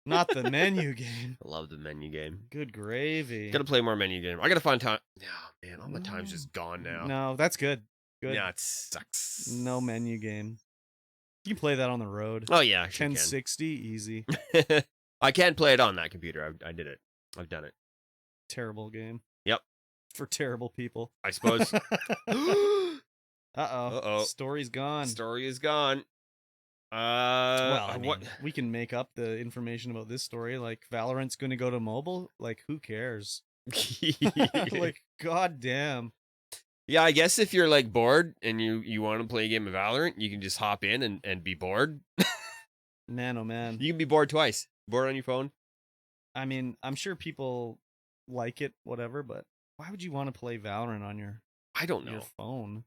Not the menu game. I love the menu game. Good gravy. Gotta play more menu game. I gotta find time. Oh, man, all my time's just gone now. No, that's good. Good. Yeah, it sucks. No menu game. You can play that on the road. Oh, yeah. I sure 1060, easy. I can play it on that computer. I did it. I've done it. Terrible game. Yep. For terrible people. I suppose. Uh-oh. Uh-oh. Story's gone. Story is gone. Well, I mean, we can make up the information about this story. Like, Valorant's going to go to mobile. Like, who cares? Like, goddamn. Yeah, I guess if you're like bored and you want to play a game of Valorant, you can just hop in and be bored. Man, oh man. You can be bored twice. Bored on your phone. I mean, I'm sure people like it, whatever, but why would you want to play Valorant on your phone?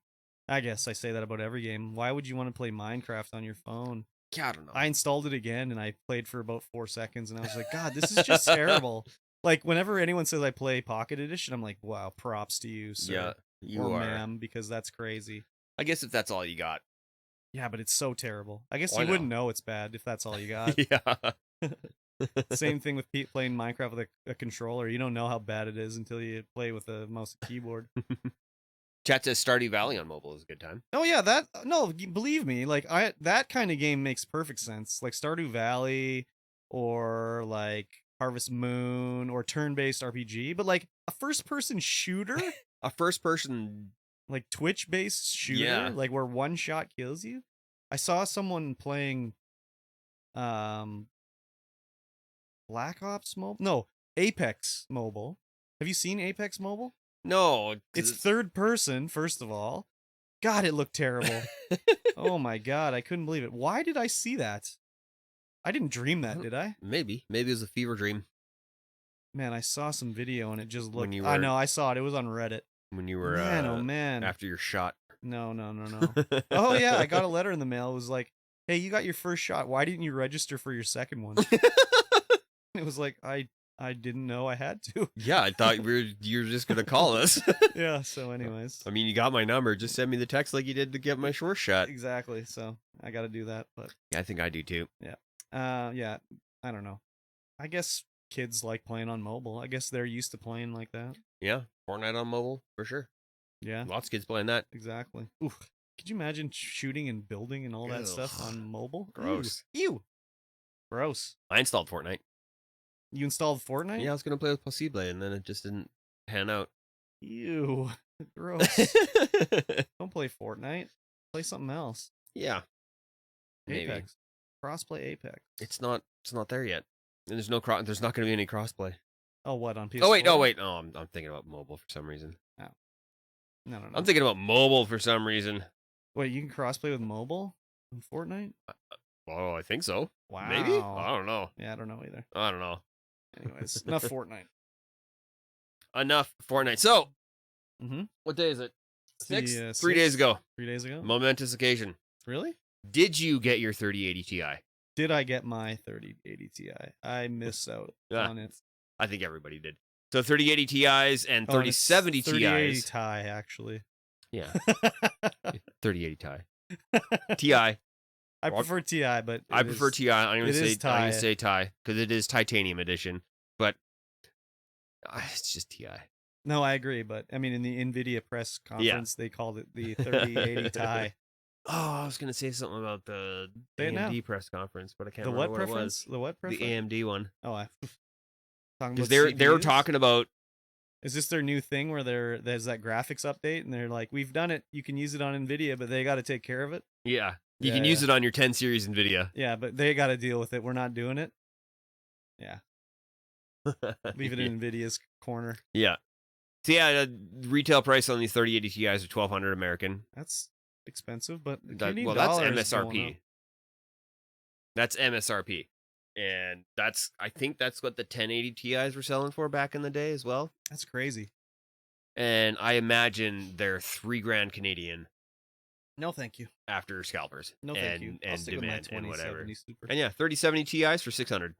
I guess I say that about every game. Why would you want to play Minecraft on your phone? Yeah, I don't know. I installed it again and I played for about 4 seconds and I was like, God, this is just terrible. Like, whenever anyone says I play Pocket Edition, I'm like, wow, props to you, sir. Yeah, you or are. ma'am, because that's crazy. I guess if that's all you got. Yeah, but it's so terrible. I guess you wouldn't know it's bad if that's all you got. Yeah. Same thing with playing Minecraft with a controller. You don't know how bad it is until you play with a mouse and keyboard. Chat says Stardew Valley on mobile is a good time. Oh yeah, believe me, like that kind of game makes perfect sense. Like Stardew Valley or like Harvest Moon or turn-based RPG, but like a first-person shooter, a first-person like Twitch-based shooter, yeah. like where one shot kills you. I saw someone playing Black Ops Mobile? No, Apex Mobile. Have you seen Apex Mobile? No. It's third person, first of all. God, it looked terrible. Oh my God, I couldn't believe it. Why did I see that? I didn't dream that, did I? Maybe. Maybe it was a fever dream. Man, I saw some video and it just looked... I know, I saw it. It was on Reddit. When you were... Man, oh man. After your shot. No. Oh yeah, I got a letter in the mail. It was like, hey, you got your first shot. Why didn't you register for your second one? It was like, I didn't know I had to. Yeah, I thought you were just gonna call us. Yeah. So, anyways, I mean, you got my number. Just send me the text like you did to get my short shot. Exactly. So I got to do that. But yeah, I think I do too. Yeah. Yeah. I don't know. I guess kids like playing on mobile. I guess they're used to playing like that. Yeah, Fortnite on mobile for sure. Yeah, lots of kids playing that. Exactly. Oof. Could you imagine shooting and building and all that stuff on mobile? Gross. Ew. Gross. I installed Fortnite. You installed Fortnite? Yeah, I was gonna play with Possible, and then it just didn't pan out. Ew. Gross. Don't play Fortnite. Play something else. Yeah. Maybe. Apex. Crossplay Apex. It's not there yet. And there's not gonna be any crossplay. Oh, what, on PS4? Oh wait. Oh, I'm thinking about mobile for some reason. Oh. No. I'm thinking about mobile for some reason. Wait, you can crossplay with mobile in Fortnite? Oh, I think so. Wow. Maybe? I don't know. Yeah, I don't know either. I don't know. Anyways, enough Fortnite. Enough Fortnite. So, mm-hmm. What day is it? 6? 3 days ago. 3 days ago? Momentous occasion. Really? Did you get your 3080 Ti? Did I get my 3080 Ti? I missed out on it. I think everybody did. So 3080 Ti's and 3070 Ti's. 3080 Ti, actually. Yeah. 3080 Ti. Ti. I prefer Ti, but I prefer Ti. I'm going to say Ti because it is Titanium edition, but it's just Ti. No, I agree, but I mean, in the NVIDIA press Yeah. conference, they called it the 3080 Ti. Oh, I was gonna say something about the Say it now. AMD press conference, but I can't The remember what what it was. preference? The what The preference? AMD one, Oh, I talking because about they were CPUs. talking about Is this their new thing where there's that graphics update and they're like, we've done it. You can use it on NVIDIA, but they got to take care of it. yeah, you Yeah, can yeah, use it on your 10 series NVIDIA. yeah, but they got to deal with it. We're not doing it. Yeah, leave it yeah. in NVIDIA's corner. Yeah. So yeah, retail price on these 3080 Ti's are 1,200 American. That's expensive, but the That, Canadian well, that's dollar is going up. MSRP. That's MSRP, and I think that's what the 1080 Ti's were selling for back in the day as well. That's crazy. And I imagine they're $3,000 Canadian. No, thank you. After scalpers. No, thank you. I'll And stick with my demand and whatever. 2070 Super. And yeah, 3070 Ti's for 600.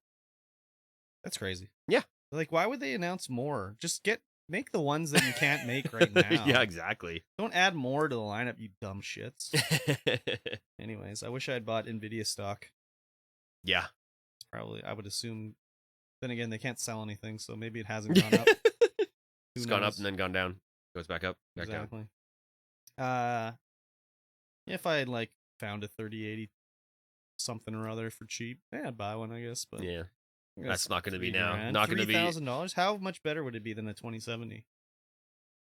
That's crazy. Yeah. Like, why would they announce more? Just make the ones that you can't make right now. Yeah, exactly. Don't add more to the lineup, you dumb shits. Anyways, I wish I had bought NVIDIA stock. Yeah. It's probably, I would assume. Then again, they can't sell anything, so maybe it hasn't gone up. It's gone up and then gone down. Goes back up, back exactly. Down. If I had like found a 3080 something or other for cheap, yeah, I'd buy one, I guess. But yeah, that's not going to be now. $3,000. Not going to be $3,000. How much better would it be than a 2070?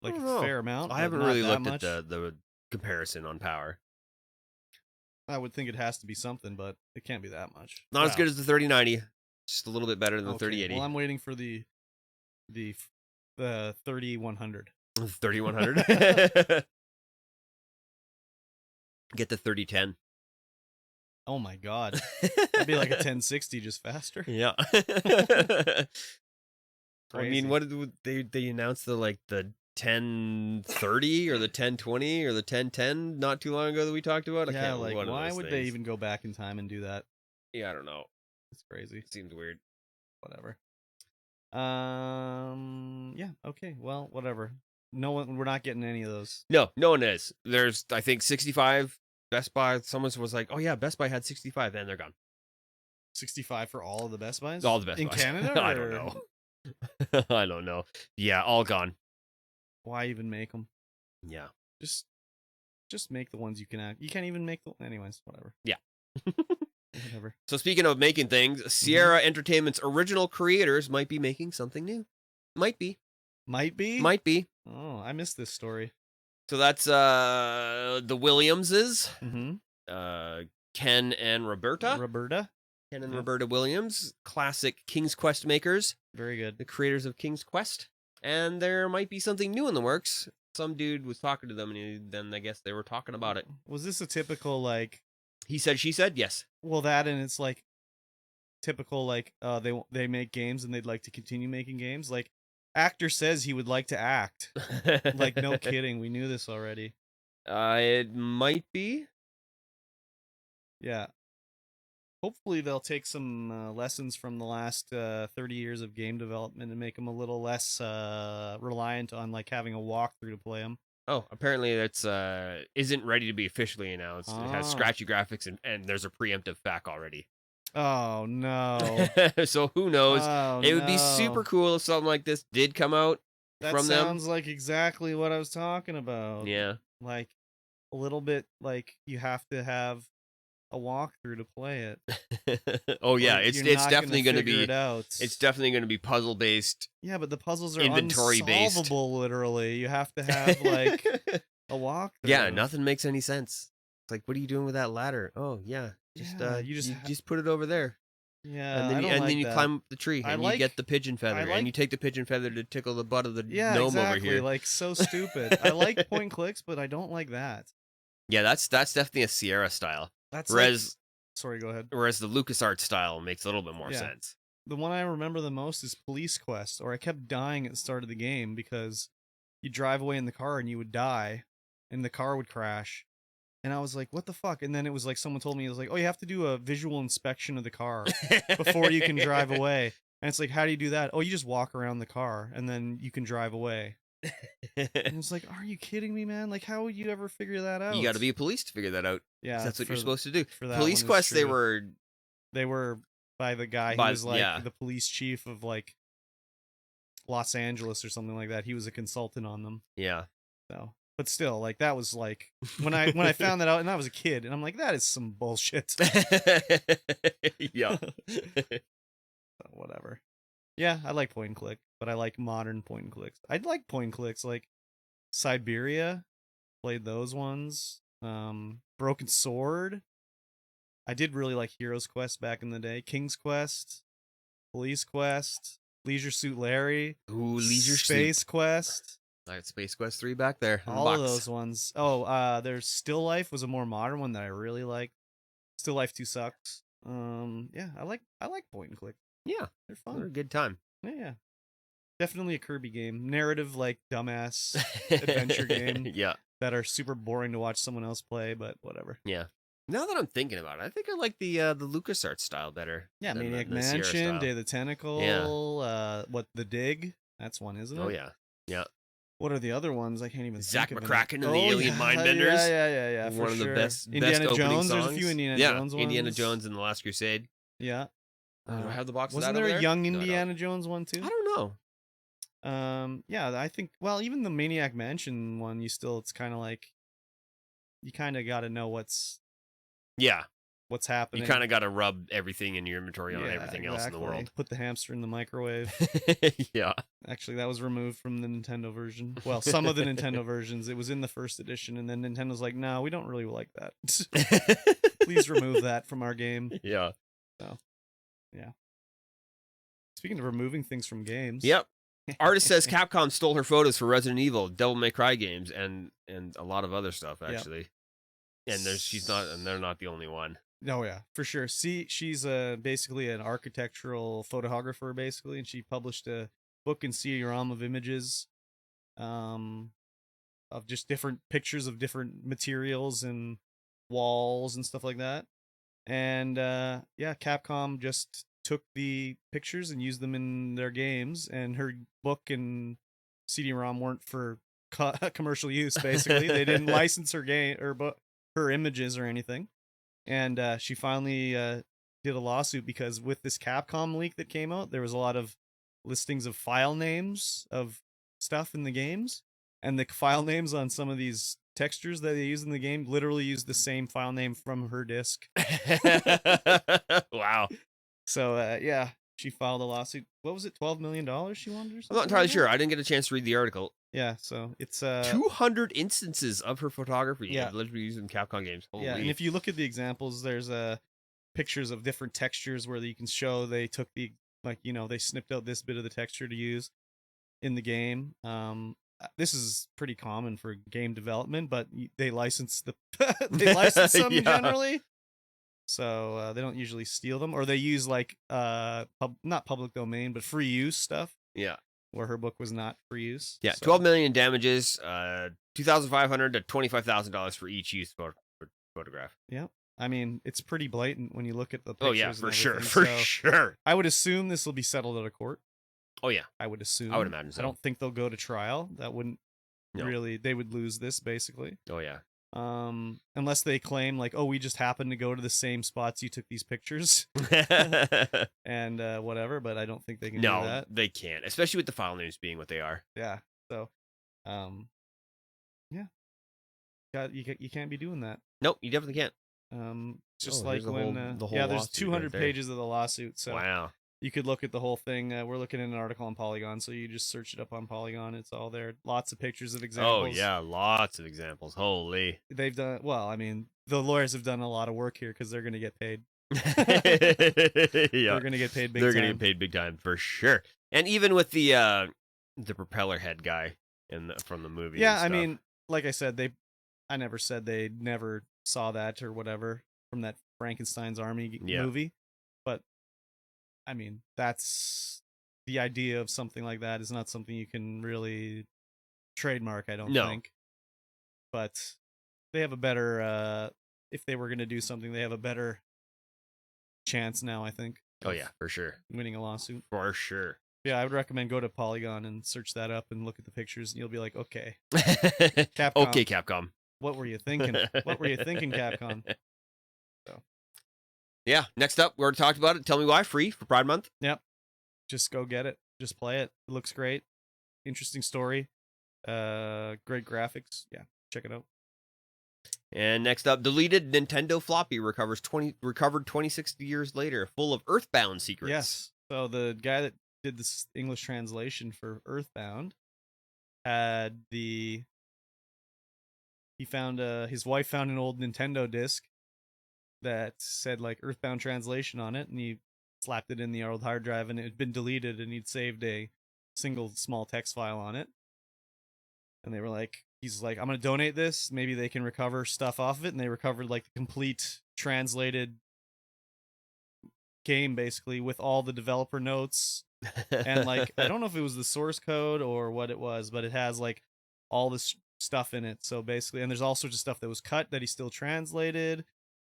Like a fair amount. I haven't really looked at the comparison on power. I would think it has to be something, but it can't be that much. Not as good as the 3090. Just a little bit better than the 3080. Well, I'm waiting for the 3100. 3100. Get the 3010. Oh my god. It'd be like a 1060 just faster. Yeah. I mean, what did they announced the 1030 or the 1020 or the 1010 not too long ago that we talked about? I can't like why would they even go back in time and do that? Yeah, I don't know. It's crazy. It seems weird. Whatever. Yeah, okay. Well, whatever. We're not getting any of those. No one is. There's I think 65 Best Buy. Someone was like, "Oh yeah, Best Buy had 65 and they're gone." 65 for all of the Best Buys? All the Best in Buys. Canada? I don't know. I don't know. Yeah, all gone. Why even make them? Yeah. Just make the ones you can. You can't even make the. Anyways, whatever. Yeah. Whatever. So speaking of making things, Sierra Entertainment's original creators might be making something new. Might be. Might be? Might be. Oh, I missed this story. So that's the Williamses. Mm-hmm. Ken and Roberta. Ken and Roberta Williams, classic King's Quest makers. Very good. The creators of King's Quest. And there might be something new in the works. Some dude was talking to them, and then I guess they were talking about it. Was this a typical, like... He said, she said, yes. Well, that, and it's like typical, like, they make games and they'd like to continue making games. Like, actor says he would like to act. Like, no kidding. We knew this already. It might be. Yeah. Hopefully they'll take some lessons from the last 30 years of game development and make them a little less reliant on like having a walkthrough to play them. Oh, apparently that's isn't ready to be officially announced. It has scratchy graphics and there's a preemptive FAQ already. Oh no! So who knows? Oh, it would be super cool if something like this did come out from them. That sounds like exactly what I was talking about. Yeah, like a little bit like you have to have a walkthrough to play it. Oh yeah, it's definitely going to be it's definitely going to be puzzle based. Yeah, but the puzzles are inventory based. Literally, you have to have like a walkthrough. Yeah, nothing makes any sense. It's like, what are you doing with that ladder? Oh yeah, you just put it over there. Yeah, and then you climb up the tree and you get the pigeon feather and you take the pigeon feather to tickle the butt of the gnome over here. Like so stupid. I like point and clicks, but I don't like that. Yeah, that's definitely a Sierra style. Sorry, go ahead. Whereas the LucasArts style makes a little bit more sense. The one I remember the most is Police Quest, or I kept dying at the start of the game because you drive away in the car and you would die, and the car would crash. And I was like, what the fuck? And then it was like someone told me, it was like, oh, you have to do a visual inspection of the car before you can drive away. And it's like, how do you do that? Oh, you just walk around the car and then you can drive away. And it's like, are you kidding me, man? Like, how would you ever figure that out? You got to be a police to figure that out. Yeah, that's what you're supposed to do. Police Quest, they were by the guy who was like the police chief of like Los Angeles or something like that. He was a consultant on them. Yeah. So, but still, like that was like when I found that out, and I was a kid, and I'm like, that is some bullshit. Yeah. So, whatever. Yeah, I like point and click, but I like modern point and clicks. I'd like point and clicks like Siberia. Played those ones. Broken Sword. I did really like Heroes Quest back in the day. King's Quest, Police Quest, Leisure Suit Larry. Ooh, Leisure Space Suit. Quest. I got Space Quest 3 back there. All of those ones. Oh, there's Still Life was a more modern one that I really liked. Still Life 2 sucks. Yeah, I like point and click. Yeah, they're fun. They're a good time. Yeah. Definitely a Kirby game. Narrative, like, dumbass adventure game. Yeah. That are super boring to watch someone else play, but whatever. Yeah. Now that I'm thinking about it, I think I like the LucasArts style better. Yeah, Maniac Mansion, Day of the Tentacle, The Dig? That's one, isn't it? Oh, yeah. Yeah. What are the other ones? I can't even Zach think of McCracken and the Alien Mindbenders. Yeah. One of the best Indiana best Jones. songs. There's a few Indiana Jones ones. Indiana Jones and the Last Crusade. Yeah. Do I have the box of wasn't that there over a Young Indiana Jones one too? I don't know. Yeah, I think. Well, even the Maniac Mansion one, it's kind of like you kind of got to know what's happening. You kind of got to rub everything in your inventory on everything else in the world. Put the hamster in the microwave. Yeah. Actually, that was removed from the Nintendo version. Well, some of the Nintendo versions. It was in the first edition, and then Nintendo's like, "No, we don't really like that. Please remove that from our game." Yeah. So, yeah. Speaking of removing things from games. Yep. Artist says Capcom stole her photos for Resident Evil, Devil May Cry games, and a lot of other stuff actually. Yep. And they're not the only one. Oh yeah, for sure. See, she's basically an architectural photographer, basically, and she published a book in CD-ROM of images, of just different pictures of different materials and walls and stuff like that. And yeah, Capcom just took the pictures and used them in their games, and her book and CD-ROM weren't for commercial use. Basically, they didn't license her game or her images or anything. And she finally did a lawsuit because with this Capcom leak that came out, there was a lot of listings of file names of stuff in the games, and the file names on some of these textures that they use in the game literally use the same file name from her disc. Wow. So yeah, she filed a lawsuit. What was it? $12 million she wanted or something? I'm not entirely sure. I didn't get a chance to read the article. Yeah, so it's 200 instances of her photography. Yeah, literally used in Capcom games. Holy. Yeah, and if you look at the examples, there's pictures of different textures where you can show they took they snipped out this bit of the texture to use in the game. This is pretty common for game development, but they license them generally. So they don't usually steal them, or they use not public domain, but free use stuff. Yeah. Where her book was not for use. Yeah, so. $12 million in damages, $2,500 to $25,000 for each used photograph. Yeah, I mean it's pretty blatant when you look at the pictures. Oh yeah, for sure, so sure. I would assume this will be settled out of court. Oh yeah, I would assume. I would imagine so. I don't think they'll go to trial. That wouldn't really. They would lose this basically. Oh yeah. Unless they claim like, oh, we just happened to go to the same spots you took these pictures, and whatever. But I don't think they can do that. No, they can't, especially with the file names being what they are. Yeah. So, yeah. You can't be doing that. Nope, you definitely can't. Just like when there's 200 pages of the lawsuit. So wow. You could look at the whole thing. We're looking at an article on Polygon, so you just search it up on Polygon. It's all there. Lots of pictures of examples. Oh, yeah, lots of examples. Holy. They've done, well, I mean, the lawyers have done a lot of work here because they're going to get paid. Yeah. They're going to get paid big time. They're going to get paid big time, for sure. And even with the propeller head guy from the movie. Yeah, I mean, like I said, I never said they never saw that or whatever from that Frankenstein's Army movie. But I mean, that's the idea of something like that is not something you can really trademark, I don't think. But they have a better, if they were going to do something, they have a better chance now, I think. Oh, yeah, for sure. Winning a lawsuit. For sure. Yeah, I would recommend go to Polygon and search that up and look at the pictures, and you'll be like, okay. Capcom. Okay, Capcom. What were you thinking? What were you thinking, Capcom? So. Yeah, next up, we already talked about it. Tell Me Why, free for Pride Month. Yep. Just go get it. just play it. It looks great. Interesting story. Great graphics. Yeah, check it out. And next up, deleted Nintendo floppy recovered 26 years later, full of Earthbound secrets. Yes. So the guy that did this English translation for Earthbound had he found his wife found an old Nintendo disc that said like Earthbound translation on it, and he slapped it in the old hard drive, and it had been deleted, and he'd saved a single small text file on it. And they were like, he's like, I'm gonna donate this. Maybe they can recover stuff off of it, and they recovered like the complete translated game basically with all the developer notes and like I don't know if it was the source code or what it was, but it has like all this stuff in it. So basically, and there's all sorts of stuff that was cut that he still translated,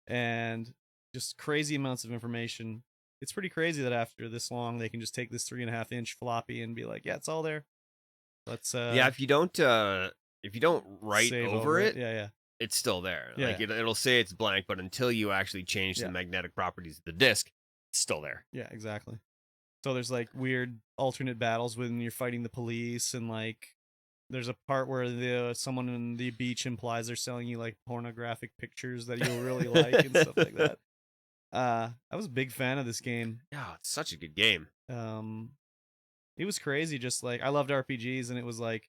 and just crazy amounts of information. It's pretty crazy that after this long, they can just take this 3.5-inch floppy and be like, yeah, it's all there. Let's yeah, if you don't write over it, yeah, it's still there. Yeah. Like it'll say it's blank, but until you actually change the magnetic properties of the disc, it's still there. Yeah, exactly. So there's like weird alternate battles when you're fighting the police, and like there's a part where someone in the beach implies they're selling you like pornographic pictures that you'll really like and stuff like that. I was a big fan of this game. Yeah, it's such a good game. It was crazy. Just like I loved RPGs, and it was like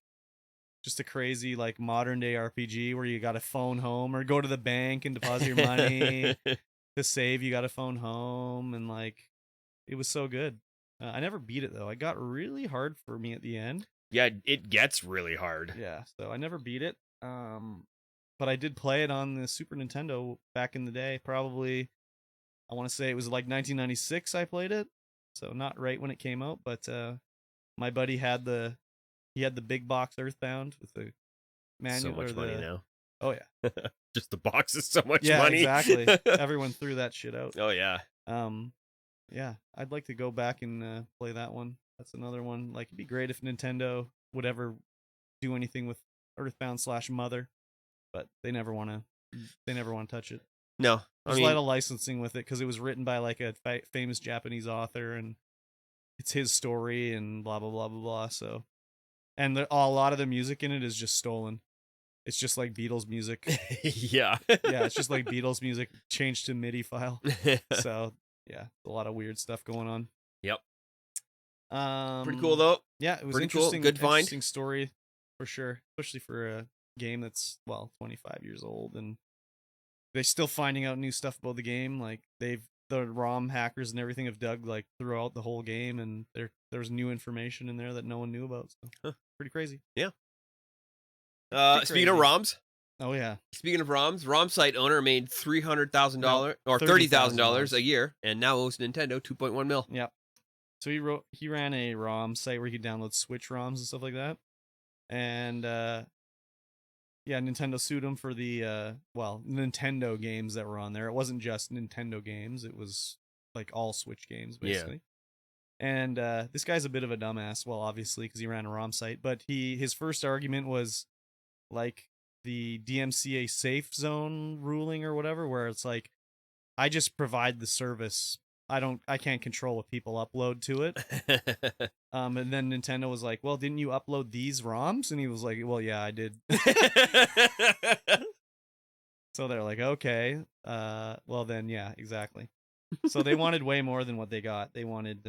just a crazy like modern day RPG where you got to phone home or go to the bank and deposit your money to save. You got to phone home, and like it was so good. I never beat it though. It got really hard for me at the end. Yeah, it gets really hard. Yeah, so I never beat it. But I did play it on the Super Nintendo back in the day. Probably, I want to say it was like 1996. I played it, so not right when it came out. But my buddy had the big box Earthbound with the manual. So much money now. Oh yeah, just the box is so much money. Yeah, exactly. Everyone threw that shit out. Oh yeah. Yeah, I'd like to go back and play that one. That's another one. Like, it'd be great if Nintendo would ever do anything with Earthbound/Mother, but they never want to touch it. No, there's a lot of licensing with it because it was written by like a famous Japanese author, and it's his story and blah blah blah blah blah. So, and a lot of the music in it is just stolen. It's just like Beatles music. Yeah, yeah, it's just like Beatles music changed to MIDI file. So. Yeah, a lot of weird stuff going on. Yep. Pretty cool though. Yeah, it was pretty interesting. Cool. Good find. Interesting story for sure, especially for a game that's 25 years old, and they're still finding out new stuff about the game. Like the ROM hackers and everything have dug like throughout the whole game, and there's new information in there that no one knew about. So pretty crazy. Yeah. Speaking of ROMs. Oh yeah. Speaking of ROMs, ROM site owner made $300,000 or $30,000 a year, and now owes Nintendo $2.1 million. Yep. So he ran a ROM site where you could download Switch ROMs and stuff like that, and yeah, Nintendo sued him for the Nintendo games that were on there. It wasn't just Nintendo games; it was like all Switch games basically. Yeah. And this guy's a bit of a dumbass. Well, obviously because he ran a ROM site, but his first argument was like the DMCA safe zone ruling or whatever, where it's like, I just provide the service. I can't control what people upload to it. And then Nintendo was like, well, didn't you upload these ROMs? And he was like, well, yeah, I did. So they're like, okay, well then, yeah, exactly. So they wanted way more than what they got. They wanted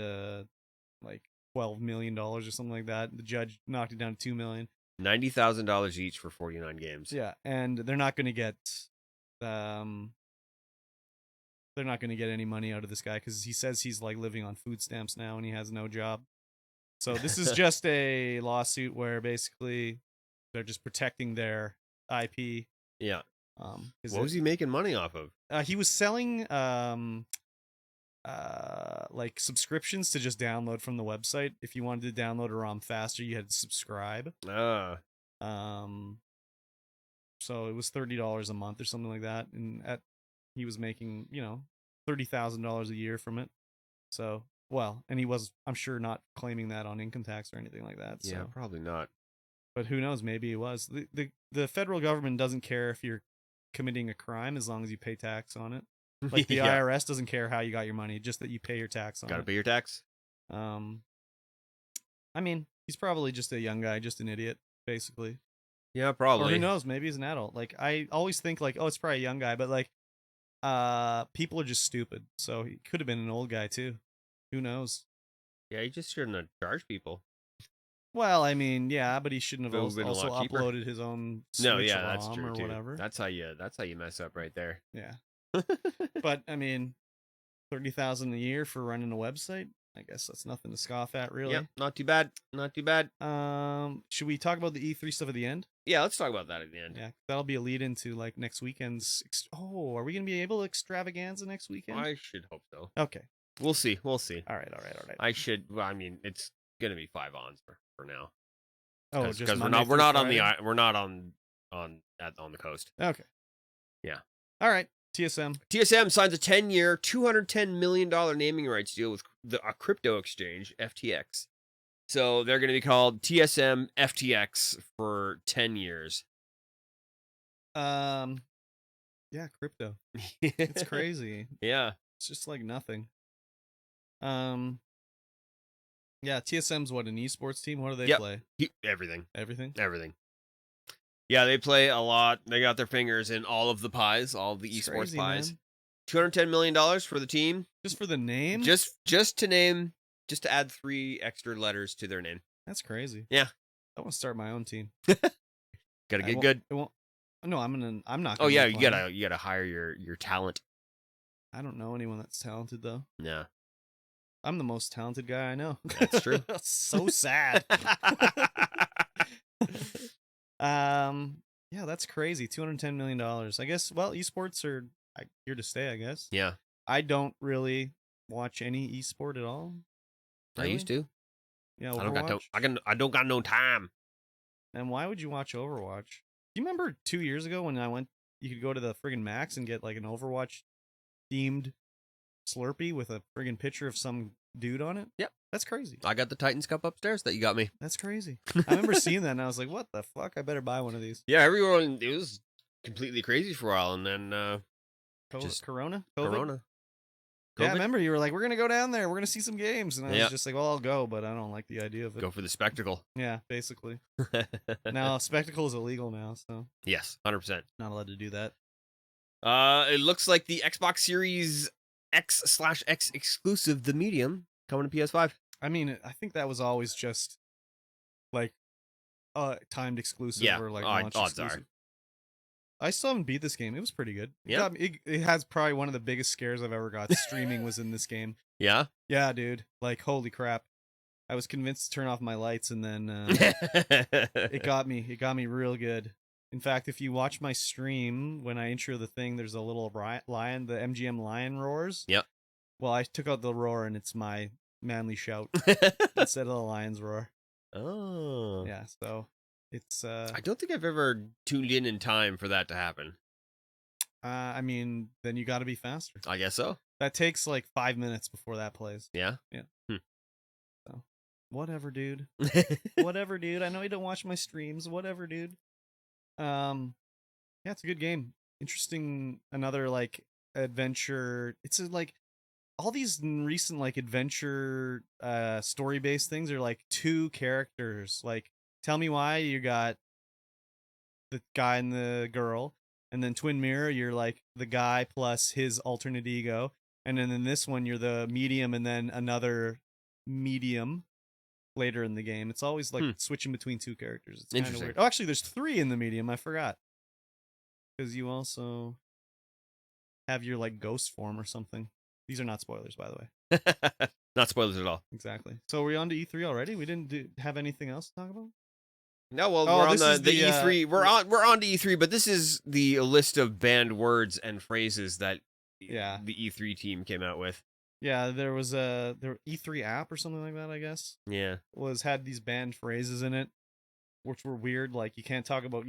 like $12 million or something like that. The judge knocked it down to $2 million. $90,000 each for 49 games. Yeah, and they're not going to get any money out of this guy because he says he's like living on food stamps now and he has no job. So this is just a lawsuit where basically they're just protecting their IP. Yeah. What was he making money off of? He was selling like subscriptions to just download from the website. If you wanted to download a ROM faster, you had to subscribe. So it was $30 a month or something like that, and he was making $30,000 a year from it. So and he was, I'm sure, not claiming that on income tax or anything like that. Yeah, so. Probably not. But who knows? Maybe it was. The federal government doesn't care if you're committing a crime as long as you pay tax on it. Like the IRS doesn't care how you got your money, just that you pay your tax on it. Gotta pay your tax. I mean, he's probably just a young guy, just an idiot, basically. Yeah, Or who probably. knows? Maybe he's an adult. Like I always think, like, oh, it's probably a young guy, but like, people are just stupid. So he could have been an old guy too. Who knows? Yeah, he just shouldn't have charged people. Well, I mean, yeah, but he shouldn't It would have have been a also lot cheaper. uploaded his own No, Switch yeah, that's ROM true or too. whatever. That's how you mess up right there. Yeah. But I mean, 30,000 a year for running a website. I guess that's nothing to scoff at, Yep, really. not too bad. Not too bad. Should we talk about the E3 stuff at the end? Yeah, let's talk about that at the end. Yeah, that'll be a lead into like next weekend's. Oh, are we gonna be able to extravaganza next weekend? I should hope so. Okay. We'll see. We'll see. All right. All right. All right. I should. Well, I mean, it's gonna be 5 ons for now. Oh, just Because Monday we're not through on the Friday? we're not on the coast. Okay. Yeah. All right. TSM. TSM signs a 10-year, $210 million naming rights deal with a crypto exchange, FTX. So they're going to be called TSM FTX for 10 years. Yeah, crypto. It's crazy. Yeah. It's just like nothing. Yeah, TSM's what, an esports team? What do they play? Everything. Everything? Everything. Yeah, they play a lot. They got their fingers in all of the pies, all of the It's esports crazy, pies. man. $210 million for the team. Just for the name? Just to add 3 extra letters to their name. That's crazy. Yeah. I want to start my own team. Gotta get good. It won't. No, I'm not. Oh yeah, you gotta hire your talent. I don't know anyone that's talented though. Yeah. I'm the most talented guy I know. That's true. So sad. Yeah, that's crazy. $210 million. I guess. Well, esports are here to stay. I guess. Yeah. I don't really watch any esport at all. Really? I used to. Yeah, Overwatch? I don't got no time. And why would you watch Overwatch? You remember 2 years ago when I went? You could go to the friggin' Max and get like an Overwatch themed Slurpee with a friggin' picture of some dude on it. Yep. That's crazy. I got the Titans Cup upstairs that you got me. That's crazy. I remember seeing that and I was like, what the fuck? I better buy one of these. Yeah, everyone, it was completely crazy for a while, and then just Corona? Corona. Yeah, I remember you were like, we're going to go down there. We're going to see some games. And I was just like, well, I'll go, but I don't like the idea of it. Go for the spectacle. Yeah, basically. Now, spectacle is illegal now, so. Yes, 100%. Not allowed to do that. It looks like the Xbox Series X/X exclusive, the medium, coming to PS5. I mean, I think that was always just like timed exclusive or like launch exclusive. I still haven't beat this game. It was pretty good. Yeah. It has probably one of the biggest scares I've ever got. Streaming was in this game. Yeah? Yeah, dude. Like, holy crap. I was convinced to turn off my lights and then it got me. It got me real good. In fact, if you watch my stream, when I intro the thing, there's a little lion, the MGM lion roars. Yep. Well, I took out the roar and it's my manly shout instead of the lion's roar. Oh. Yeah, so it's I don't think I've ever tuned in time for that to happen. I mean, then you got to be faster. I guess so. That takes like 5 minutes before that plays. Yeah? Yeah. So, whatever, dude. Whatever, dude. I know you don't watch my streams. Whatever, dude. Yeah, it's a good game. Interesting. Another like adventure. It's like all these recent like adventure story based things are like 2 characters. Like, tell me why you got the guy and the girl, and then Twin Mirror you're like the guy plus his alternate ego, and then in this one you're the medium and then another medium later in the game. It's always like switching between 2 characters. It's kind of weird. Oh, actually there's 3 in the medium. I forgot. Because you also have your like ghost form or something. These are not spoilers, by the way. Not spoilers at all. Exactly. So are we on to E3 already? We didn't have anything else to talk about? No, well, we're on the E3. We're on to E3, but this is the list of banned words and phrases that the E3 team came out with. Yeah, there was a E3 app or something like that, I guess. Yeah. Had these banned phrases in it, which were weird. Like you couldn't talk about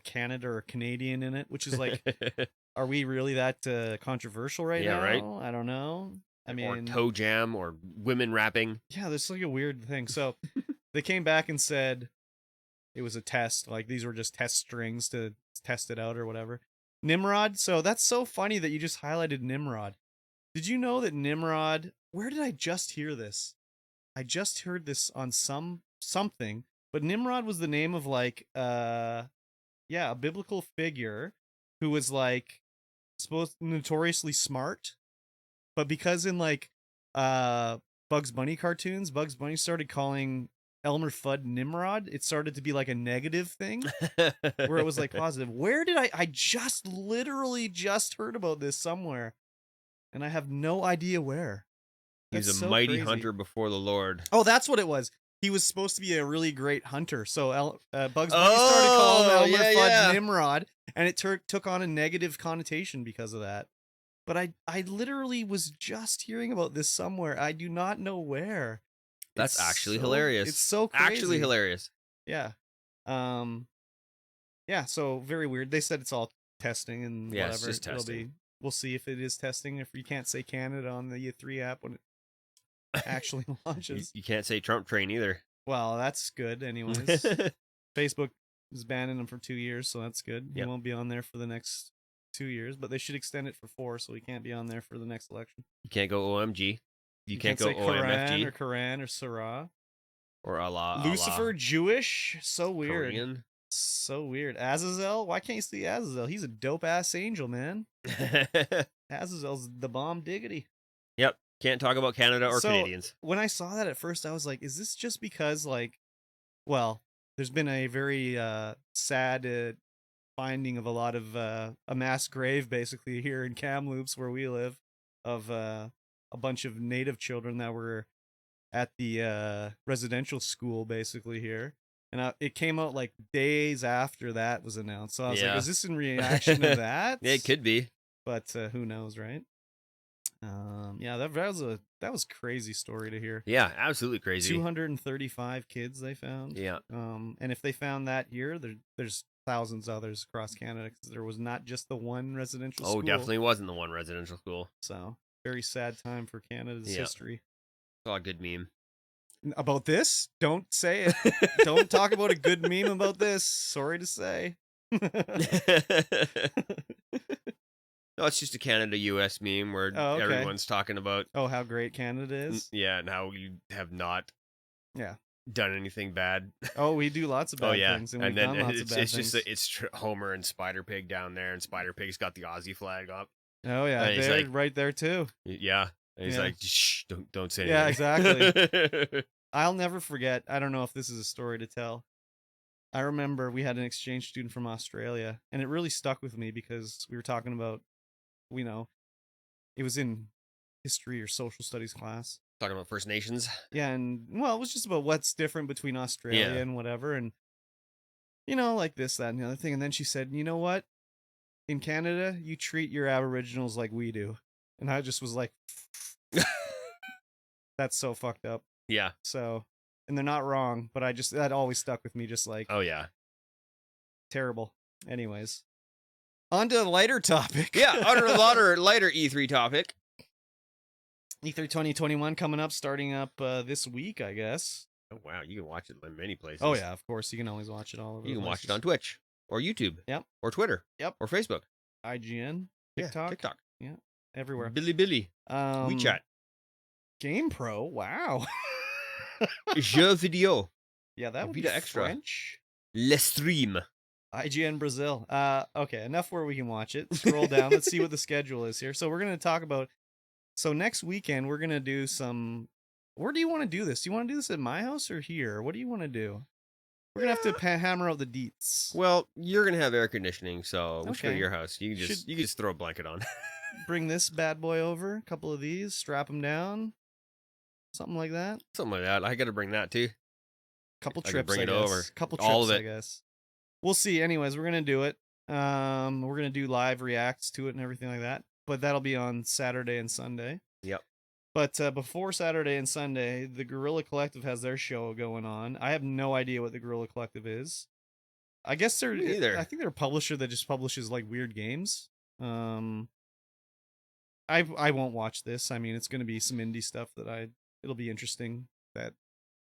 Canada or Canadian in it, which is like, are we really that controversial right now? Right. I don't know. I mean, or toe jam or women rapping. Yeah, there's like a weird thing. So they came back and said it was a test. Like these were just test strings to test it out or whatever. Nimrod. So that's so funny that you just highlighted Nimrod. Did you know that Nimrod? Where did I just hear this? I just heard this on something, but Nimrod was the name of like a biblical figure who was like supposed notoriously smart, but because in like Bugs Bunny cartoons, Bugs Bunny started calling Elmer Fudd Nimrod, it started to be like a negative thing where it was like positive. Where did I just literally just heard about this somewhere and I have no idea where. He's That's a so mighty crazy. hunter before the Lord. Oh, that's what it was. He was supposed to be a really great hunter. So Bugs Bunny started calling Elmer Fudd Nimrod, and it took on a negative connotation because of that. But I literally was just hearing about this somewhere. I do not know where. That's actually hilarious. It's so crazy. Actually hilarious. Yeah. Yeah, so very weird. They said it's all testing and whatever. It's just testing. We'll see if it is testing. If you can't say Canada on the E3 app when it actually launches. You can't say Trump train either. Well, that's good anyways. Facebook is banning him for 2 years, so that's good. He won't be on there for the next 2 years, but they should extend it for 4, so he can't be on there for the next election. You can't go OMG. You can't go say OMFG. Quran or Sarah. Or Allah. Lucifer, Allah. Jewish. So weird. Korean. So weird. Azazel? Why can't you see Azazel? He's a dope-ass angel, man. Azazel's the bomb diggity. Yep. Can't talk about Canada or Canadians. When I saw that at first, I was like, is this just because, like, well, there's been a very sad finding of a lot of a mass grave, basically, here in Kamloops, where we live, of a bunch of Native children that were at the residential school, basically, here. And it came out, like, days after that was announced. So I was like, is this in reaction to that? Yeah, it could be. But who knows, right? Yeah, that was a crazy story to hear. Yeah, absolutely crazy. 235 kids they found. Yeah. And if they found that here, there's thousands of others across Canada because there was not just the one residential school. Oh, definitely wasn't the one residential school. So very sad time for Canada's history. It's all a good meme. About this? Don't say it. Don't talk about a good meme about this. Sorry to say. No, it's just a Canada-US meme where everyone's talking about how great Canada is. Yeah, and how we have not done anything bad. Oh, we do lots of bad things. And then it's Homer and Spider Pig down there, and Spider Pig's got the Aussie flag up. Oh yeah, and they're like, right there too. Yeah. And he's like, shh, don't say anything. Yeah, exactly. I'll never forget. I don't know if this is a story to tell. I remember we had an exchange student from Australia, and it really stuck with me because we were talking about, it was in history or social studies class. Talking about First Nations? Yeah, and, well, it was just about what's different between Australia and whatever, and, like this, that, and the other thing. And then she said, you know what? In Canada, you treat your Aboriginals like we do. And I just was like, that's so fucked up. Yeah. So, and they're not wrong, but that always stuck with me, just like, oh yeah, terrible. Anyways, on to a lighter topic. Yeah, on to a lighter E3 topic. E3 2021 coming up, starting up this week, I guess. Oh wow, you can watch it in many places. Oh yeah, of course, you can always watch it all over. You can watch it on Twitch or YouTube. Yep. Or Twitter. Yep. Or Facebook. IGN. TikTok. TikTok. Yeah. Everywhere. Billy. WeChat. GamePro. Wow. Jeux vidéo. Yeah, that would be extra. French. Le stream. IGN Brazil. Okay, enough where we can watch it. Scroll down. Let's see what the schedule is here. So we're going to talk about. So next weekend we're going to do some. Where do you want to do this? Do you want to do this at my house or here? What do you want to do? We're going to have to hammer out the deets. Well, you're going to have air conditioning, so we'll go to your house. You can just throw a blanket on. Bring this bad boy over. A couple of these. Strap them down. Something like that. Something like that. I got to bring that too. Couple trips. Bring it over. Couple trips. All of it. I guess. We'll see. Anyways, we're gonna do it. We're gonna do live reacts to it and everything like that. But that'll be on Saturday and Sunday. Yep. But before Saturday and Sunday, the Guerrilla Collective has their show going on. I have no idea what the Guerrilla Collective is. I guess they're either. I think they're a publisher that just publishes like weird games. I won't watch this. I mean, it's gonna be some indie stuff that it'll be interesting. That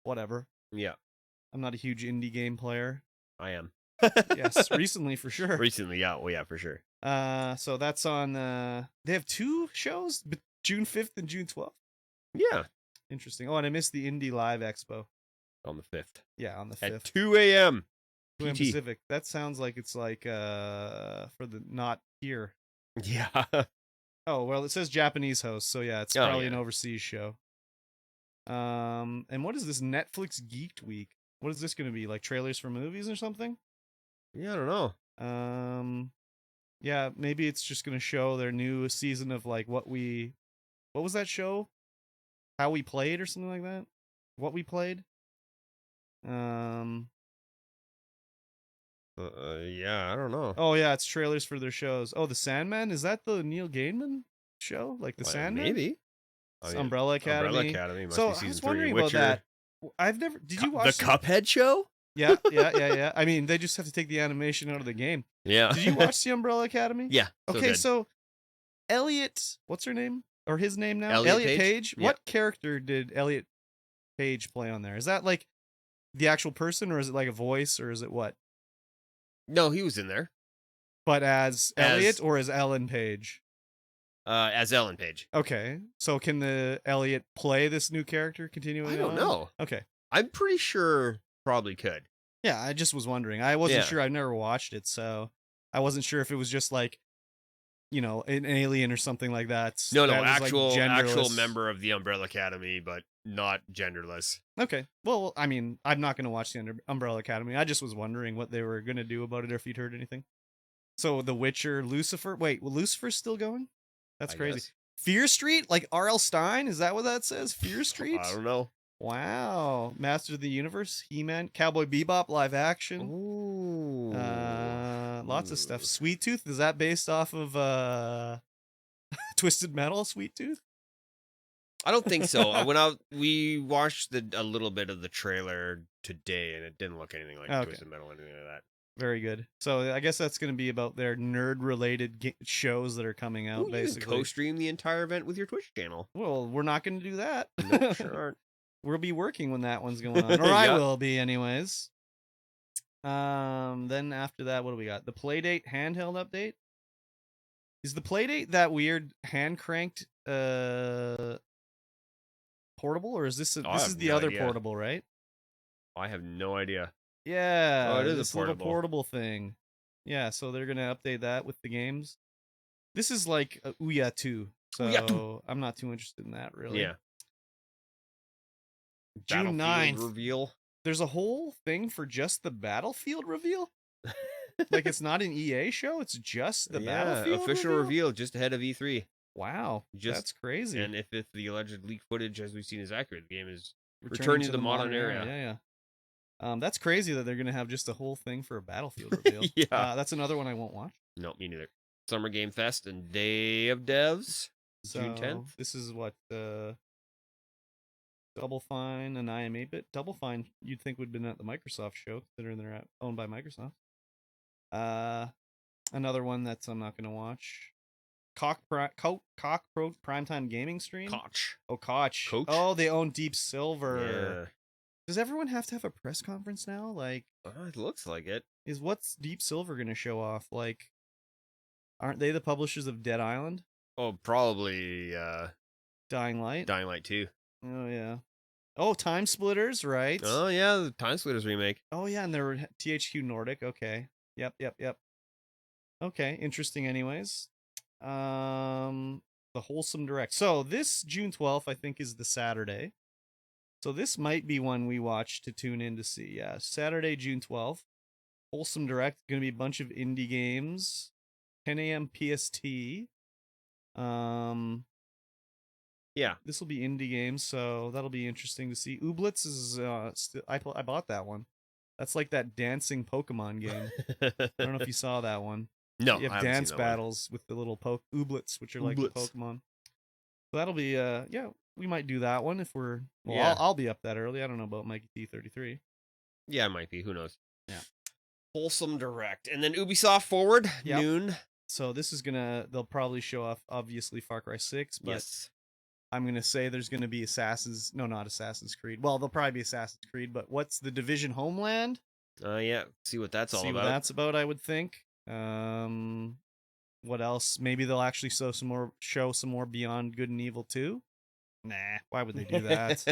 whatever. Yeah. I'm not a huge indie game player. I am. Yes, recently for sure. Recently, yeah. Well, yeah, for sure. So that's on. They have 2 shows, June 5th and June 12th. Yeah. Interesting. Oh, and I missed the Indie Live Expo. On the 5th. Yeah, on the At 5th. 2 a.m. 2 a.m. PT. Pacific. That sounds like it's like for the not here. Yeah. Oh, well, it says Japanese host, so yeah, it's probably an overseas show. And what is this Netflix Geeked Week? What is this going to be? Like trailers for movies or something? Yeah, I don't know. Yeah, maybe it's just going to show their new season of like what was that show? How We Played or something like that? What We Played? Yeah, I don't know. Oh yeah, it's trailers for their shows. Oh, The Sandman? Is that the Neil Gaiman show? Like The Sandman? Maybe. It's Umbrella Academy. Umbrella Academy must so be season I was 3. wondering Witcher. about that. I've never. Did you watch the Cuphead show? Yeah. I mean, they just have to take the animation out of the game. Yeah. Did you watch the Umbrella Academy? Yeah. Okay, so Elliot, what's her name? Or his name now? Elliot Page? Yeah. What character did Elliot Page play on there? Is that like the actual person, or is it like a voice, or is it what? No, he was in there. But as Elliot or as Ellen Page? As Ellen Page. Okay. So can the Elliot play this new character continuing I don't know. Okay. I'm pretty sure probably could. Yeah, I just was wondering. I wasn't sure. I've never watched it, so I wasn't sure if it was just like, an alien or something like that. No, that actual like actual member of the Umbrella Academy, but not genderless. Okay. Well, I mean, I'm not going to watch the Umbrella Academy. I just was wondering what they were going to do about it, or if you'd heard anything. So The Witcher, Lucifer. Wait, Lucifer's still going? That's crazy. Guess. Fear Street? Like R.L. Stein? Is that what that says? Fear Street? I don't know. Wow. Master of the Universe, He-Man, Cowboy Bebop, live action. Ooh. Lots of stuff. Sweet Tooth, is that based off of Twisted Metal, Sweet Tooth? I don't think so. We watched a little bit of the trailer today, and it didn't look anything like Twisted Metal or anything like that. Very good. So I guess that's going to be about their nerd-related shows that are coming out, basically. You can co-stream the entire event with your Twitch channel. Well, we're not going to do that. No, sure aren't. We'll be working when that one's going on. Or I will be, anyways. Then after that, what do we got? The Playdate handheld update? Is the Playdate that weird hand-cranked portable, or is this this is the other portable, right? I have no idea. Yeah. Oh, it is this a little portable thing. Yeah, so they're gonna update that with the games. This is like Ouya 2, so I'm not too interested in that, really. Yeah. June 9th reveal. There's a whole thing for just the Battlefield reveal. Like it's not an EA show; it's just the Battlefield official reveal just ahead of E3. Wow, that's crazy. And if the alleged leaked footage, as we've seen, is accurate, the game is returning to the modern era. Yeah. That's crazy that they're gonna have just a whole thing for a Battlefield reveal. Yeah, that's another one I won't watch. No, me neither. Summer Game Fest and Day of Devs, June 10th. This is what Double Fine and I Am 8-Bit. Double Fine, you'd think would have been at the Microsoft show, considering they're owned by Microsoft. Another one that's I'm not gonna watch. Cock Pro Primetime Gaming Stream. Koch. Oh, Koch. Oh, they own Deep Silver. Yeah. Does everyone have to have a press conference now? Like, it looks like it. What's Deep Silver gonna show off? Like, aren't they the publishers of Dead Island? Oh, probably Dying Light. Dying Light 2. Oh yeah. Oh, Time Splitters, right? Oh yeah, the Time Splitters remake. Oh yeah, and they were THQ Nordic. Okay. Yep. Okay, interesting. Anyways, the Wholesome Direct. So this June 12th, I think, is the Saturday. So this might be one we watch to tune in to see. Yeah, Saturday, June 12th. Wholesome Direct, gonna be a bunch of indie games. 10 a.m. PST. Yeah, this will be indie games, so that'll be interesting to see. Ooblets is I bought that one. That's like that dancing Pokemon game. I don't know if you saw that one. No, you have dance battles with the little Ooblets, which are like the Pokemon. So that'll be we might do that one if we're I'll be up that early. I don't know about Mikey T33. Yeah, it might be. Who knows? Yeah. Wholesome Direct, and then Ubisoft Forward noon. So this is they'll probably show off obviously Far Cry 6, but yes. I'm gonna say there's gonna be not Assassin's Creed. Well, there'll probably be Assassin's Creed, but what's the Division Homeland? Yeah. See what that's all about. See what that's about, I would think. What else? Maybe they'll actually show some more Beyond Good and Evil 2. Nah, why would they do that?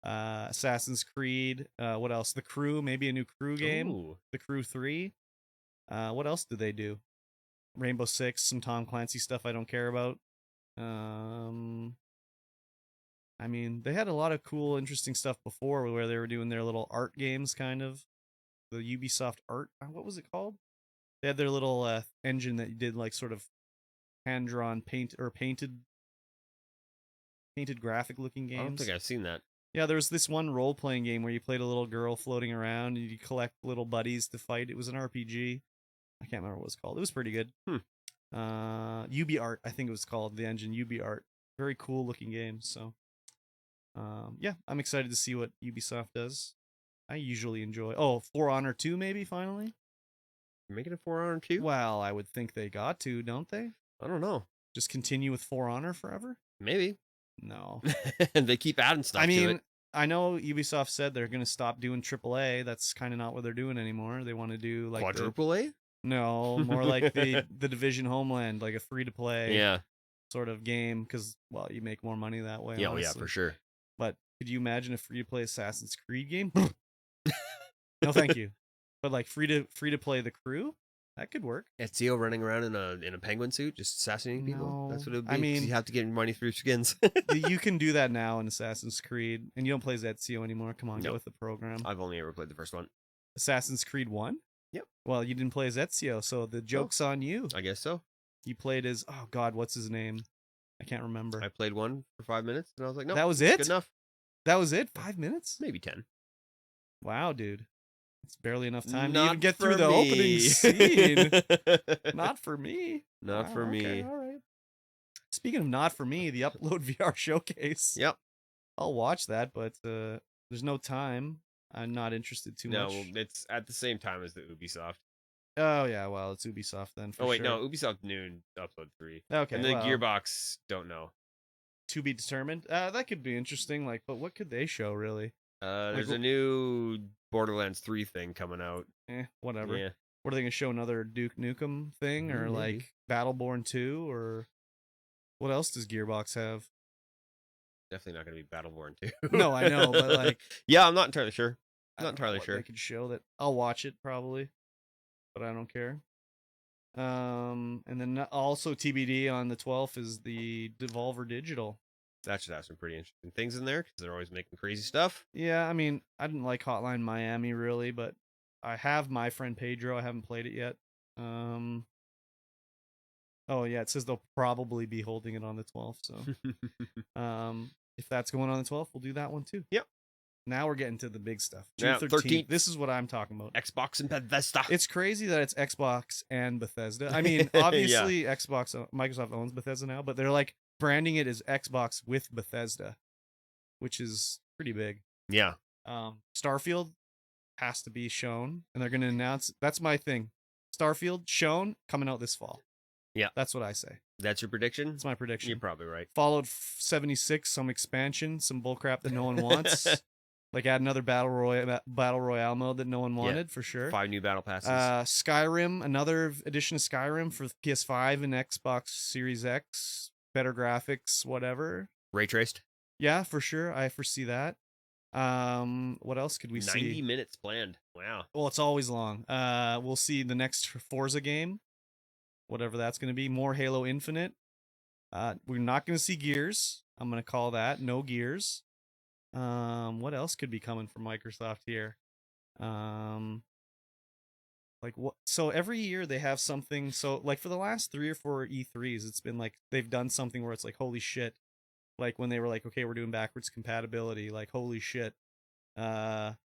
Assassin's Creed. What else? The Crew, maybe a new Crew game. Ooh. The Crew 3. What else did they do? Rainbow Six, some Tom Clancy stuff I don't care about. I mean, they had a lot of cool, interesting stuff before where they were doing their little art games, kind of. The Ubisoft art. What was it called? They had their little engine that did like sort of hand drawn paint or painted graphic looking I don't think games. I've seen that. Yeah, there was this one role playing game where you played a little girl floating around and you collect little buddies to fight. It was an RPG. I can't remember what it was called. It was pretty good. UB Art, I think it was called, the engine UB Art. Very cool looking game. So, yeah, I'm excited to see what Ubisoft does. I usually enjoy. Oh, For Honor 2, maybe finally. You're making a For Honor 2? Well, I would think they got to, don't they? I don't know. Just continue with For Honor forever? Maybe. No. And they keep adding stuff. I mean, to it. I know Ubisoft said they're going to stop doing AAA. That's kind of not what they're doing anymore. They want to do like Quadruple A? No, more like the Division Homeland, like a free to play sort of game. Because well, you make more money that way. Yeah, honestly. yeah, for sure. But could you imagine a free to play Assassin's Creed game? No, thank you. But like free to play The Crew, that could work. Ezio running around in a penguin suit, just assassinating people. That's what it would be. I mean, you have to get money through skins. You can do that now in Assassin's Creed, and you don't play Ezio anymore. Come on, get with the program. I've only ever played the first one. Assassin's Creed 1? Yep. Well, you didn't play as Ezio, so the joke's on you. I guess so. You played as, oh God, what's his name? I can't remember. I played one for 5 minutes, and I was like, no, that was it? Good enough. That was it? 5 minutes? Maybe 10. Wow, dude. It's barely enough time Not to even get through the me. opening scene. Not for me. Not for me. Okay, all right. Speaking of not for me, the Upload VR showcase. Yep. I'll watch that, but there's no time. I'm not interested too much. No, it's at the same time as the Ubisoft. Oh, yeah, well, it's Ubisoft then. For wait, sure. no, Ubisoft noon Upload 3. Okay, and then Gearbox, don't know. To be determined. That could be interesting. Like, but what could they show really? There's a new Borderlands 3 thing coming out. Whatever. Yeah. What are they gonna show? Another Duke Nukem thing, or Maybe. like Battleborn 2, or what else does Gearbox have? Definitely not gonna be Battleborn 2. No, I know, but like, yeah, I'm not entirely sure. Not entirely sure. They could show that. I'll watch it probably, but I don't care. And then also TBD on the 12th is the Devolver Digital. That should have some pretty interesting things in there because they're always making crazy stuff. Yeah, I mean, I didn't like Hotline Miami really, but I have My Friend Pedro. I haven't played it yet. Oh yeah, it says they'll probably be holding it on the 12th. So, if that's going on the 12th, we'll do that one too. Yep. Now we're getting to the big stuff. June 13th. This is what I'm talking about. Xbox and Bethesda. It's crazy that it's Xbox and Bethesda. I mean, obviously Microsoft owns Bethesda now, but they're like branding it as Xbox with Bethesda, which is pretty big. Yeah. Starfield has to be shown, and they're going to announce. That's my thing. Starfield shown, coming out this fall. Yeah. That's what I say. That's your prediction? That's my prediction. You're probably right. Followed 76, some expansion, some bullcrap that no one wants. Like add another battle royale mode that no one wanted, for sure. 5 new battle passes. Skyrim, another edition of Skyrim for PS5 and Xbox Series X. Better graphics, whatever. Ray traced. Yeah, for sure. I foresee that. What else could we 90 see? 90 minutes planned. Wow. Well, it's always long. We'll see the next Forza game, whatever that's going to be. More Halo Infinite. We're not going to see Gears. I'm going to call that no Gears. What else could be coming from Microsoft here? Like what? So every year they have something. So like for the last 3 or 4 E3s, it's been like they've done something where it's like, holy shit. Like when they were like, okay, we're doing backwards compatibility. Like, holy shit. I'm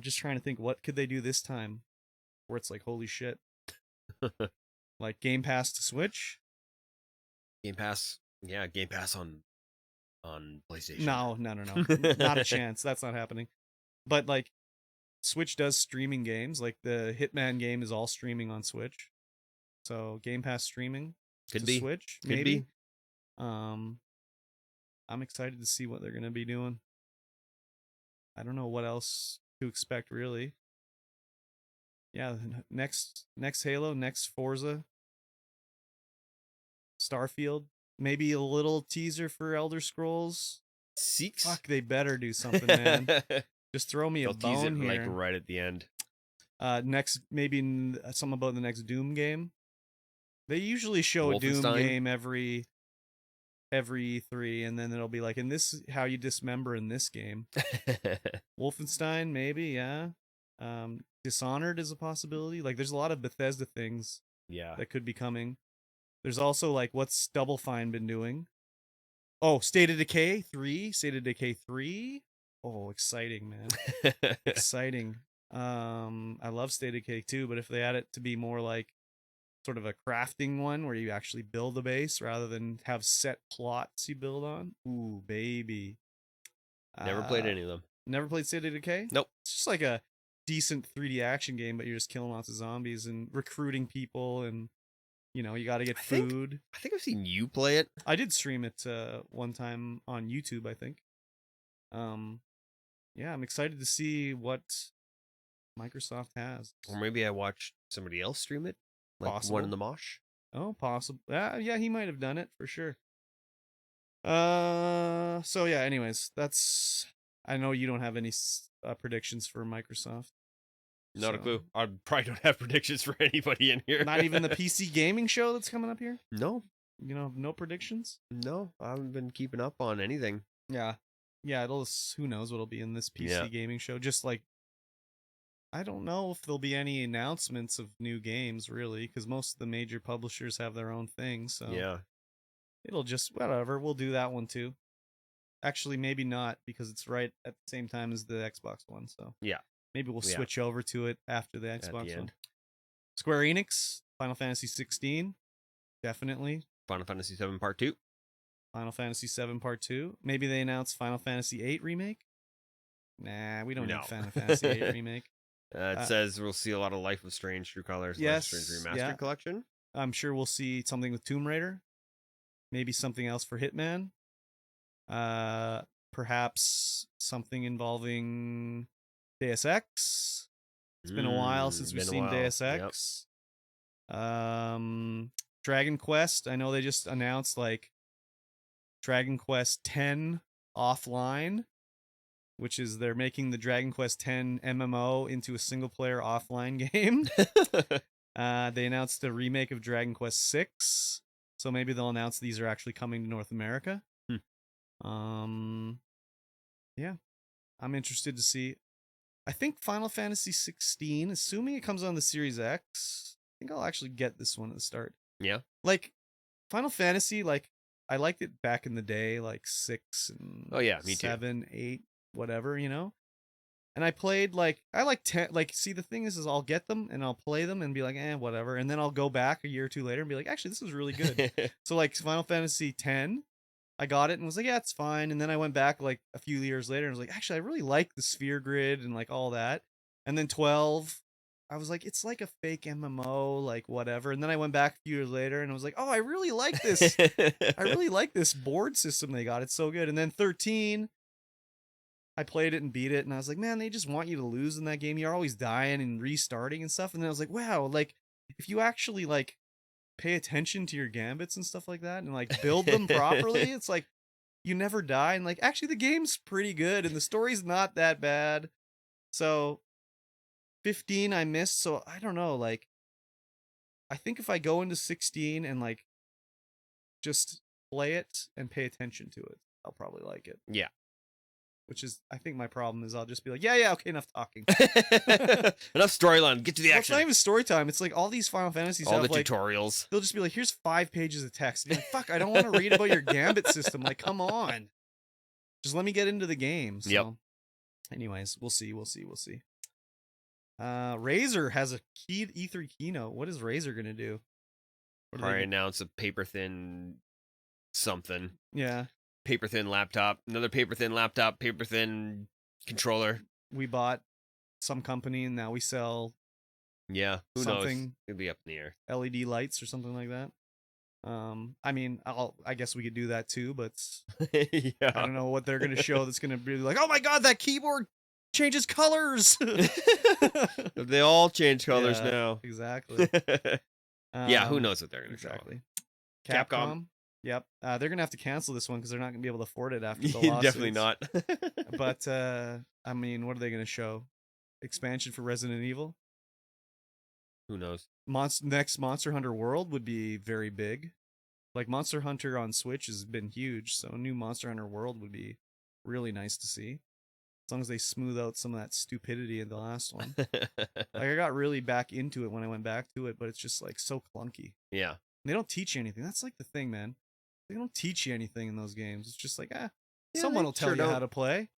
just trying to think, what could they do this time where it's like, holy shit. Like Game Pass to Switch? Game Pass. Yeah, Game Pass on PlayStation. No. Not a chance. That's not happening. But like Switch does streaming games. Like the Hitman game is all streaming on Switch. So Game Pass streaming could to be Switch, could maybe. be. I'm excited to see what they're going to be doing. I don't know what else to expect really. Yeah, next Halo, next Forza, Starfield. Maybe a little teaser for Elder Scrolls. 6? Fuck, they better do something, man. Just throw me They'll a tease it bone like here. right at the end. Next, maybe something about the next Doom game. They usually show a Doom Wolfenstein? game every E3, and then it'll be like, and this is how you dismember in this game. Wolfenstein, maybe, yeah. Dishonored is a possibility. Like, there's a lot of Bethesda things Yeah. that could be coming. There's also like, what's Double Fine been doing? Oh, State of Decay 3. State of Decay 3. Oh, exciting, man. Exciting. I love State of Decay 2, but if they add it to be more like sort of a crafting one where you actually build a base rather than have set plots you build on, ooh, baby. Never played any of them. Never played State of Decay? Nope. It's just like a decent 3D action game, but you're just killing lots of zombies and recruiting people, and you know, you got to get food. I think I've seen you play it. I did stream it one time on YouTube, I think. Yeah, I'm excited to see what Microsoft has. Or maybe I watched somebody else stream it. Like Possible. One in the Mosh. Oh, possible. Yeah, he might have done it for sure. So yeah, anyways, that's, I know you don't have any predictions for Microsoft. Not a clue. I probably don't have predictions for anybody in here. Not even the PC gaming show that's coming up here? No. You know, no predictions? No, I haven't been keeping up on anything. Yeah. Yeah, who knows what'll be in this PC gaming show. Just like, I don't know if there'll be any announcements of new games, really, because most of the major publishers have their own thing, so yeah. It'll just, whatever, we'll do that one too. Actually, maybe not, because it's right at the same time as the Xbox one, so yeah. Maybe we'll switch over to it after the Xbox one. Square Enix, Final Fantasy 16, definitely. Final Fantasy 7 Part 2. Final Fantasy 7 Part 2. Maybe they announce Final Fantasy 8 Remake? Nah, we don't need Final Fantasy 8 Remake. It says we'll see a lot of Life of Strange True Colors, yes, Life of Strange Remastered Collection. I'm sure we'll see something with Tomb Raider. Maybe something else for Hitman. Perhaps something involving Deus Ex. It's been a while since we've seen Deus Ex. Yep. Dragon Quest. I know they just announced like Dragon Quest 10 offline, which is they're making the Dragon Quest 10 MMO into a single player offline game. They announced a remake of Dragon Quest 6, so maybe they'll announce these are actually coming to North America. Yeah, I'm interested to see. I think Final Fantasy 16, assuming it comes on the Series X, I think I'll actually get this one at the start. Yeah. Like, Final Fantasy, like, I liked it back in the day, like 6 and me 7, 8, whatever, you know? And I played, like, I like 10, like, see, the thing is I'll get them and I'll play them and be like, whatever. And then I'll go back a year or two later and be like, actually, this was really good. So, like, Final Fantasy 10, I got it and was like, yeah, it's fine. And then I went back like a few years later and was like, actually, I really like the sphere grid and like all that. And then 12, I was like, it's like a fake MMO, like whatever. And then I went back a few years later and I was like, oh, I really like this. I really like this board system they got. It's so good. And then 13, I played it and beat it. And I was like, man, they just want you to lose in that game. You're always dying and restarting and stuff. And then I was like, wow, like if you actually like pay attention to your gambits and stuff like that and like build them properly, it's like you never die. And like actually the game's pretty good and the story's not that bad. So 15 I missed, so I don't know, like I think if I go into 16 and like just play it and pay attention to it, I'll probably like it. Yeah. Which is, I think my problem is I'll just be like, yeah, okay, enough talking. Enough storyline, get to the action. It's not even story time. It's like all these Final Fantasies all have the like, tutorials. They'll just be like, here's 5 pages of text. And you're like, fuck, I don't want to read about your gambit system. Like, come on. Just let me get into the game. So, anyways, we'll see. Razer has a E3 keynote. What is Razer going to do? Probably announce a paper-thin something. Yeah. Paper-thin laptop, another paper-thin laptop, paper-thin controller. We bought some company and now we sell who something. Knows? It'll be up in the air. LED lights or something like that. I mean, I guess we could do that too, but I don't know what they're going to show that's going to be like, oh my god, that keyboard changes colors. They all change colors now. Exactly. Who knows what they're going to show? Exactly. Capcom. Yep. They're gonna have to cancel this one because they're not gonna be able to afford it after the Definitely lawsuits. not. But I mean, what are they gonna show? Expansion for Resident Evil? Who knows? Next Monster Hunter World would be very big. Like Monster Hunter on Switch has been huge, so a new Monster Hunter World would be really nice to see. As long as they smooth out some of that stupidity in the last one. Like I got really back into it when I went back to it, but it's just like so clunky. Yeah. They don't teach you anything. That's like the thing, man. They don't teach you anything in those games. It's just like, Yeah, someone will tell sure you how don't. to play.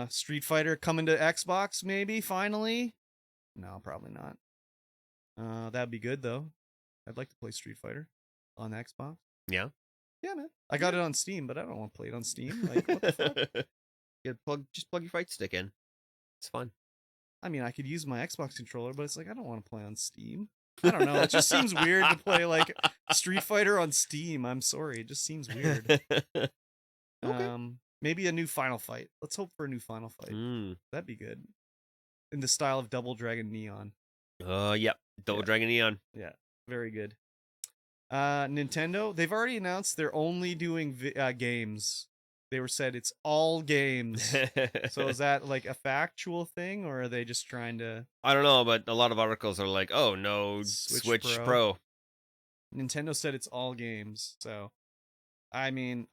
Street Fighter coming to Xbox, maybe finally. No, probably not. That'd be good though. I'd like to play Street Fighter on Xbox. Yeah. Yeah, man. I got it on Steam, but I don't want to play it on Steam. Like, what the fuck? Just plug your fight stick in. It's fun. I mean, I could use my Xbox controller, but it's like I don't want to play on Steam. I don't know. It just seems weird to play like Street Fighter on Steam. I'm sorry. It just seems weird. Okay. Maybe a new Final Fight. Let's hope for a new Final Fight. That'd be good. In the style of Double Dragon Neon. Yep. Double Dragon Neon. Yeah. Very good. Nintendo, they've already announced they're only doing games. They were said it's all games. So is that like a factual thing, or are they just trying to? I don't know, but a lot of articles are like, "Oh no, Switch Pro." Nintendo said it's all games. So, I mean,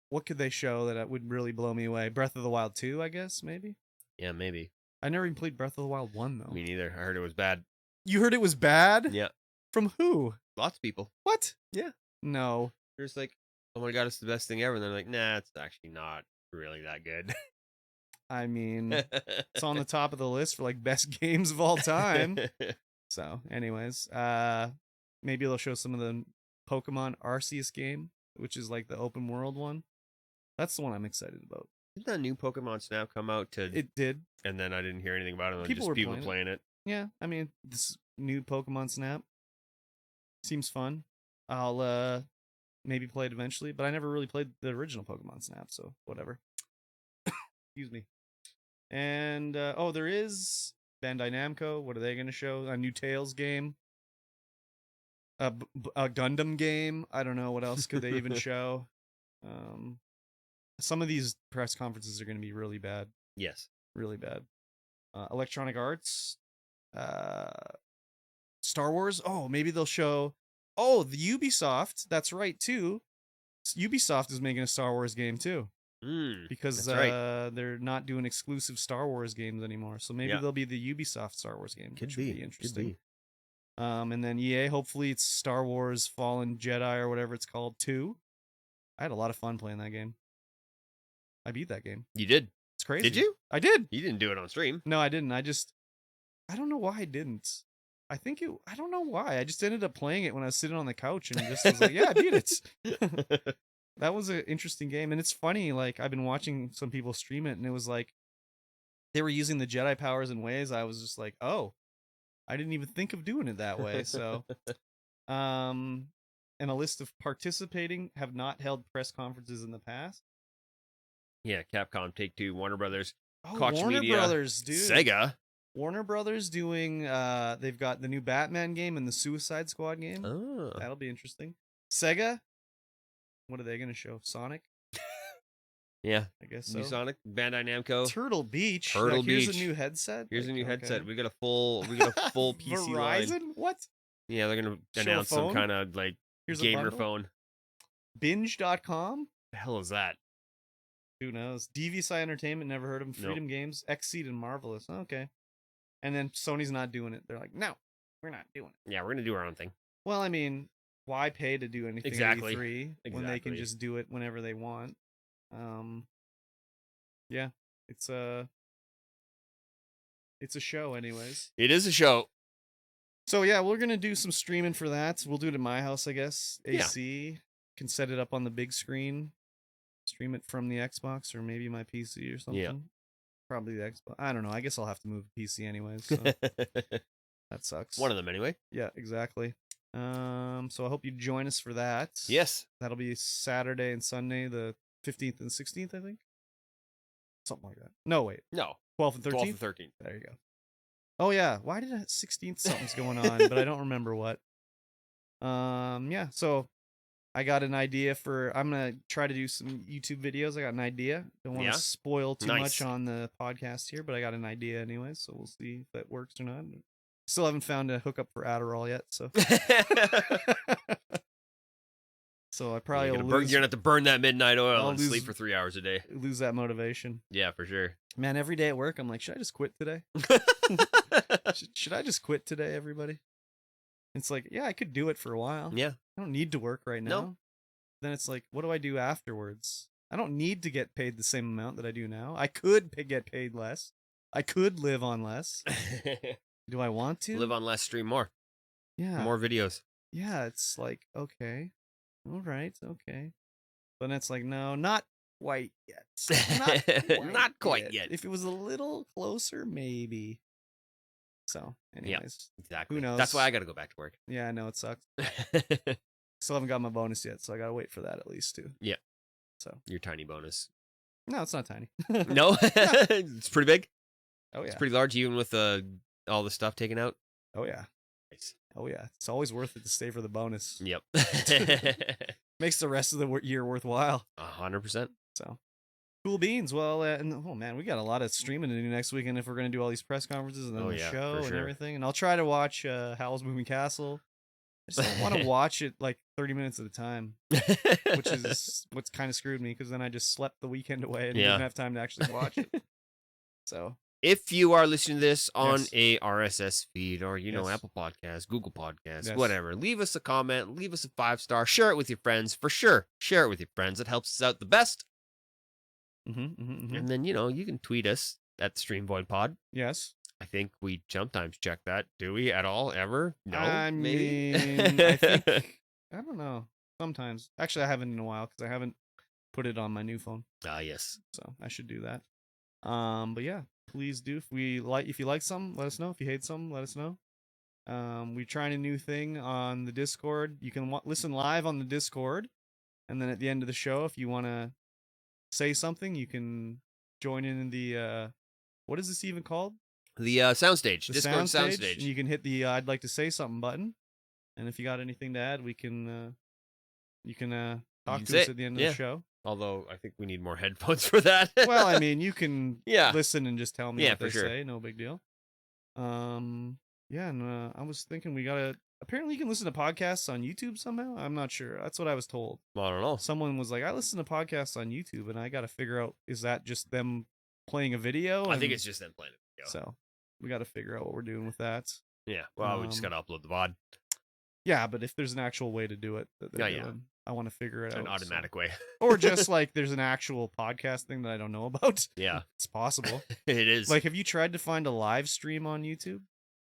what could they show that would really blow me away? Breath of the Wild 2, I guess, maybe. Yeah, maybe. I never even played Breath of the Wild 1 though. Me neither. I heard it was bad. You heard it was bad? Yeah. From who? Lots of people. What? Yeah. No. They're just like, "Oh my god, it's the best thing ever." And they're like, "Nah, it's actually not really that good." I mean, it's on the top of the list for like best games of all time. So, anyways, maybe they'll show some of the Pokemon Arceus game, which is like the open world one. That's the one I'm excited about. Did that new Pokemon Snap come out to? It did. And then I didn't hear anything about it. People Just were people playing it. Yeah, I mean, this new Pokemon Snap seems fun. I'll maybe play it eventually, but I never really played the original Pokemon Snap, so whatever. Excuse me. And there is Bandai Namco. What are they going to show? A new Tales game, a Gundam game. I don't know what else could they even show. Some of these press conferences are going to be really bad. Yes, really bad. Electronic Arts, Star Wars. Oh, maybe they'll show. Oh, the Ubisoft. That's right too. Ubisoft is making a Star Wars game too. Because they're not doing exclusive Star Wars games anymore. So maybe they'll be the Ubisoft Star Wars game, which would be interesting. Could be. And then EA, hopefully it's Star Wars Fallen Jedi or whatever it's called 2. I had a lot of fun playing that game. I beat that game. You did? It's crazy. Did you? I did. You didn't do it on stream. No, I didn't. I don't know why I didn't. I don't know why. I just ended up playing it when I was sitting on the couch and just was like, yeah, I beat it. That was an interesting game. And it's funny, like, I've been watching some people stream it, and it was like, they were using the Jedi powers in ways I was just like, oh, I didn't even think of doing it that way. So, and a list of participating have not held press conferences in the past. Yeah, Capcom, Take-Two, Warner Brothers, Koch Warner Media, Brothers, dude. Sega. Warner Brothers doing, they've got the new Batman game and the Suicide Squad game. Oh. That'll be interesting. Sega, what are they going to show? Sonic? Yeah, I guess so. New Sonic, Bandai Namco, Turtle Beach. Turtle Beach. Here's a new headset. Here's a new headset. We got a full PC Verizon? line. What? Yeah, they're gonna announce some kind of like gamer phone. Binge.com? The hell is that? Who knows? DVSI Entertainment, never heard of them. Freedom Games, Xseed, and Marvelous. Okay. And then Sony's not doing it. They're like, no, we're not doing it. Yeah, we're gonna do our own thing. Well, I mean, why pay to do anything exactly. at E3 when they can just do it whenever they want? Yeah, it's a show, anyways. It is a show. So yeah, we're gonna do some streaming for that. We'll do it at my house, I guess. AC can set it up on the big screen, stream it from the Xbox or maybe my PC or something. Yeah. Probably the Xbox. I don't know. I guess I'll have to move the PC anyways. So that sucks. One of them anyway. Yeah, exactly. So I hope you join us for that. Yes. That'll be Saturday and Sunday, the 15th and 16th, I think. Something like that. No, wait. No. 12th and 13th? 12th and 13th. There you go. Oh, yeah. Why did 16th something's going on, but I don't remember what. Yeah. So I got an idea for. I'm gonna try to do some YouTube videos. I got an idea. Don't want to Yeah. spoil too much Nice. on the podcast here, but I got an idea anyway. So we'll see if that works or not. Still haven't found a hookup for Adderall yet. So. So I probably will you're gonna have to burn that midnight oil and sleep lose for 3 hours a day. lose that motivation. Yeah, for sure. Man, every day at work, I'm like, should I just quit today? should I just quit today, everybody? It's like, yeah, I could do it for a while. Yeah. I don't need to work right now. No. Then it's like, what do I do afterwards? I don't need to get paid the same amount that I do now. I could get paid less. I could live on less. Do I want to? Live on less, stream more. Yeah. More videos. Yeah, it's like, okay. All right, okay. But it's like, no, not quite yet. Not quite yet. If it was a little closer, maybe. So, anyways. Yeah, exactly. Who knows? That's why I got to go back to work. Yeah, I know it sucks. Still haven't got my bonus yet, so I gotta wait for that at least too. Yeah. So your tiny bonus. No, it's not tiny. No, it's pretty big. Oh yeah, it's pretty large, even with all the stuff taken out. Oh yeah, nice. Oh yeah, it's always worth it to stay for the bonus. Yep, makes the rest of the year worthwhile. 100%. So cool beans. Well, and oh man, we got a lot of streaming to do next weekend if we're gonna do all these press conferences and then the show and everything. And I'll try to watch Howl's Moving Castle. I just don't want to watch it like 30 minutes at a time, which is what's kind of screwed me because then I just slept the weekend away and didn't have time to actually watch it. So if you are listening to this on a RSS feed or, Apple Podcasts, Google Podcasts, whatever, leave us a comment, leave us a 5-star, share it with your friends for sure. Share it with your friends. It helps us out the best. And then, you can tweet us at StreamVoidPod. Yes. I think we sometimes check that. Do we at all? Ever? No. I maybe? mean, I think, I don't know. Sometimes. Actually, I haven't in a while because I haven't put it on my new phone. Yes. So I should do that. But yeah, please do. If you like some, let us know. If you hate some, let us know. We're trying a new thing on the Discord. You can listen live on the Discord, and then at the end of the show, if you want to say something, you can join in the what is this even called? The soundstage, the Discord soundstage. And you can hit the I'd like to say something button, and if you got anything to add, we can you can talk to us at the end of the show. Although I think we need more headphones for that. Well, I mean, you can listen and just tell me what they say. No big deal. Yeah, and I was thinking apparently you can listen to podcasts on YouTube somehow. I'm not sure. That's what I was told. Well, I don't know. Someone was like, I listen to podcasts on YouTube, and I got to figure out, is that just them playing a video? I think it's just them playing a video. So we got to figure out what we're doing with that. Yeah, well, we just got to upload the VOD. Yeah, but if there's an actual way to do it, I want to figure it out. An automatic way. Or just like there's an actual podcast thing that I don't know about. Yeah. It's possible. It is. Like, have you tried to find a live stream on YouTube?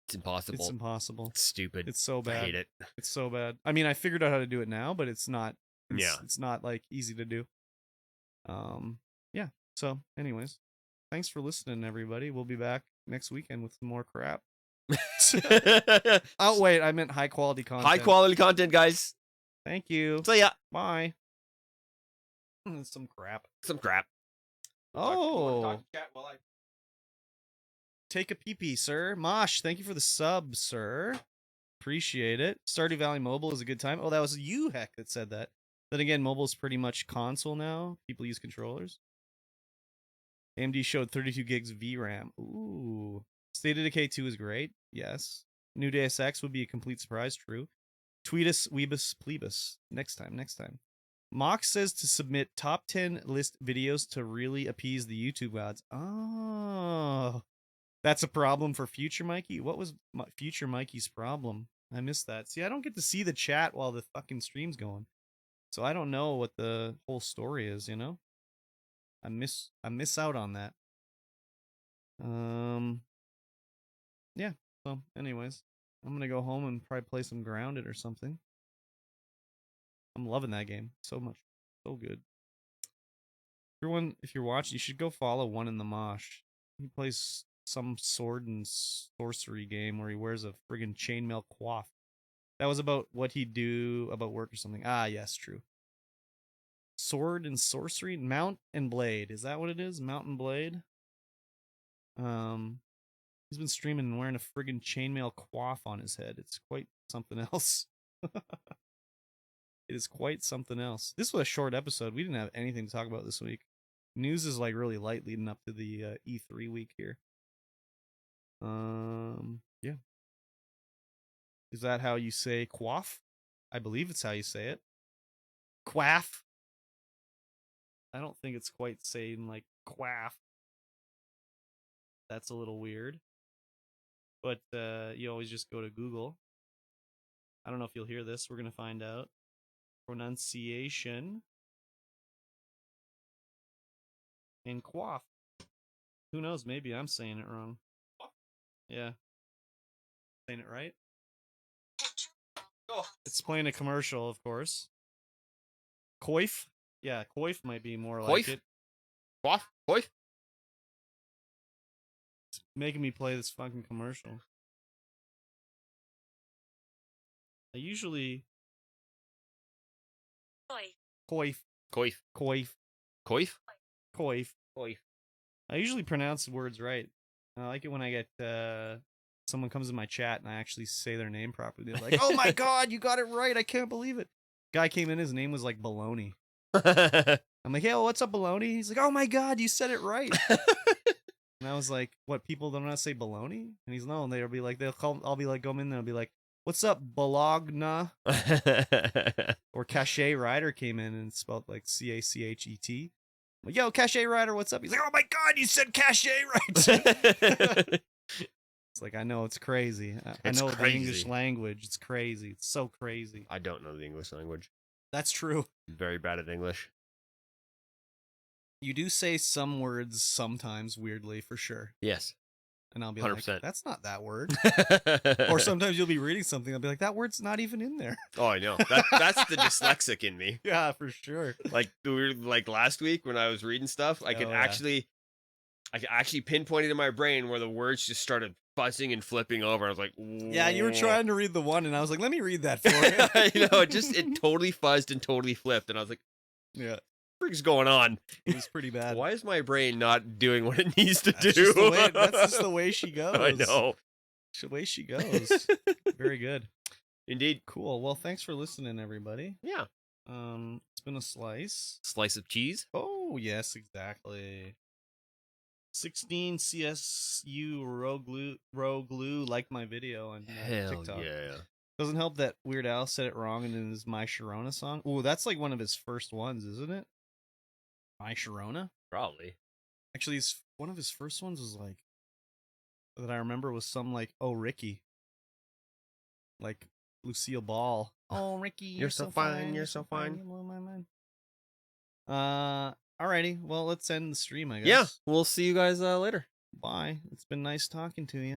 It's impossible. It's impossible. It's stupid. It's so bad. I hate it. It's so bad. I mean, I figured out how to do it now, but it's not. Yeah. It's not like easy to do. Yeah. So, anyways, thanks for listening, everybody. We'll be back next weekend with some more crap. Oh wait, I meant high quality content. High quality content, guys. Thank you. So yeah. Bye. Some crap. Some crap. Oh. Take a pee-pee, sir. Mosh, thank you for the sub, sir. Appreciate it. Stardew Valley Mobile is a good time. Oh, that was you, Heck, that said that. Then again, mobile is pretty much console now. People use controllers. AMD showed 32 gigs VRAM. Ooh. State of Decay 2 is great. Yes. New Deus Ex would be a complete surprise. True. Tweet us, Weebus, Plebus. Next time. Mox says to submit top 10 list videos to really appease the YouTube gods. Oh. That's a problem for Future Mikey? What was Future Mikey's problem? I missed that. See, I don't get to see the chat while the fucking stream's going. So I don't know what the whole story is, I miss out on that. Yeah. So anyways, I'm going to go home and probably play some Grounded or something. I'm loving that game so much. So good. Everyone, if you're watching, you should go follow One in the Mosh. He plays some sword and sorcery game where he wears a friggin' chainmail coif. That was about what he'd do about work or something. Ah, yes, true. Sword and sorcery? Mount and Blade. Is that what it is? Mount and Blade? He's been streaming and wearing a friggin' chainmail coif on his head. It's quite something else. It is quite something else. This was a short episode. We didn't have anything to talk about this week. News is like really light leading up to the E3 week here. Yeah. Is that how you say quaff? I believe it's how you say it. Quaff. I don't think it's quite saying like quaff. That's a little weird. But you always just go to Google. I don't know if you'll hear this. We're going to find out. Pronunciation. And quaff. Who knows? Maybe I'm saying it wrong. Yeah. Saying it right? Oh. It's playing a commercial, of course. Coif? Yeah, coif might be more like it. Quaff? Coif? It's making me play this fucking commercial. I usually... Coif. Coif. Coif. Coif? Coif. Coif. I usually pronounce the words right. I like it when I get someone comes in my chat and I actually say their name properly. They're like, "Oh my god, you got it right! I can't believe it." Guy came in, his name was like Baloney. I'm like, "Hey, what's up, Baloney?" He's like, "Oh my god, you said it right." And I was like, "What? People don't know how to say baloney?" And he's no, and they'll be like, I'll be like, go in there, and I'll be like, "What's up, Bologna?" Or Cachet Rider came in and spelled like Cachet. Like, yo, Cachet Rider, what's up? He's like, "Oh my god, you said Cachet right." It's like, I know, it's crazy. I know the English language. It's crazy. It's so crazy. I don't know the English language. That's true. I'm very bad at English. You do say some words sometimes weirdly, for sure. Yes. And I'll be 100%. like, that's not that word. Or sometimes you'll be reading something. I'll be like, that word's not even in there. Oh, I know. That's the dyslexic in me. Yeah, for sure. Like last week when I was reading stuff, I could actually pinpoint it in my brain where the words just started fuzzing and flipping over. I was like, whoa. Yeah, you were trying to read the one, and I was like, let me read that for you. It totally fuzzed and totally flipped, and I was like, yeah. What is going on? It was pretty bad. Why is my brain not doing what it needs to do? That's just the way she goes. I know. It's the way she goes. Very good. Indeed. Cool. Well, thanks for listening, everybody. Yeah. It's been a slice. Slice of cheese? Oh, yes, exactly. 16 CSU row glue like my video on TikTok. Yeah. Doesn't help that Weird Al said it wrong in his My Sharona song. Oh, that's like one of his first ones, isn't it? My Sharona? Probably. Actually, one of his first ones was like, that I remember was some like, "Oh, Ricky." Like Lucille Ball. "Oh, Ricky, you're so fine. You're so fine. You blow my mind." Alrighty. Well, let's end the stream, I guess. Yeah. We'll see you guys later. Bye. It's been nice talking to you.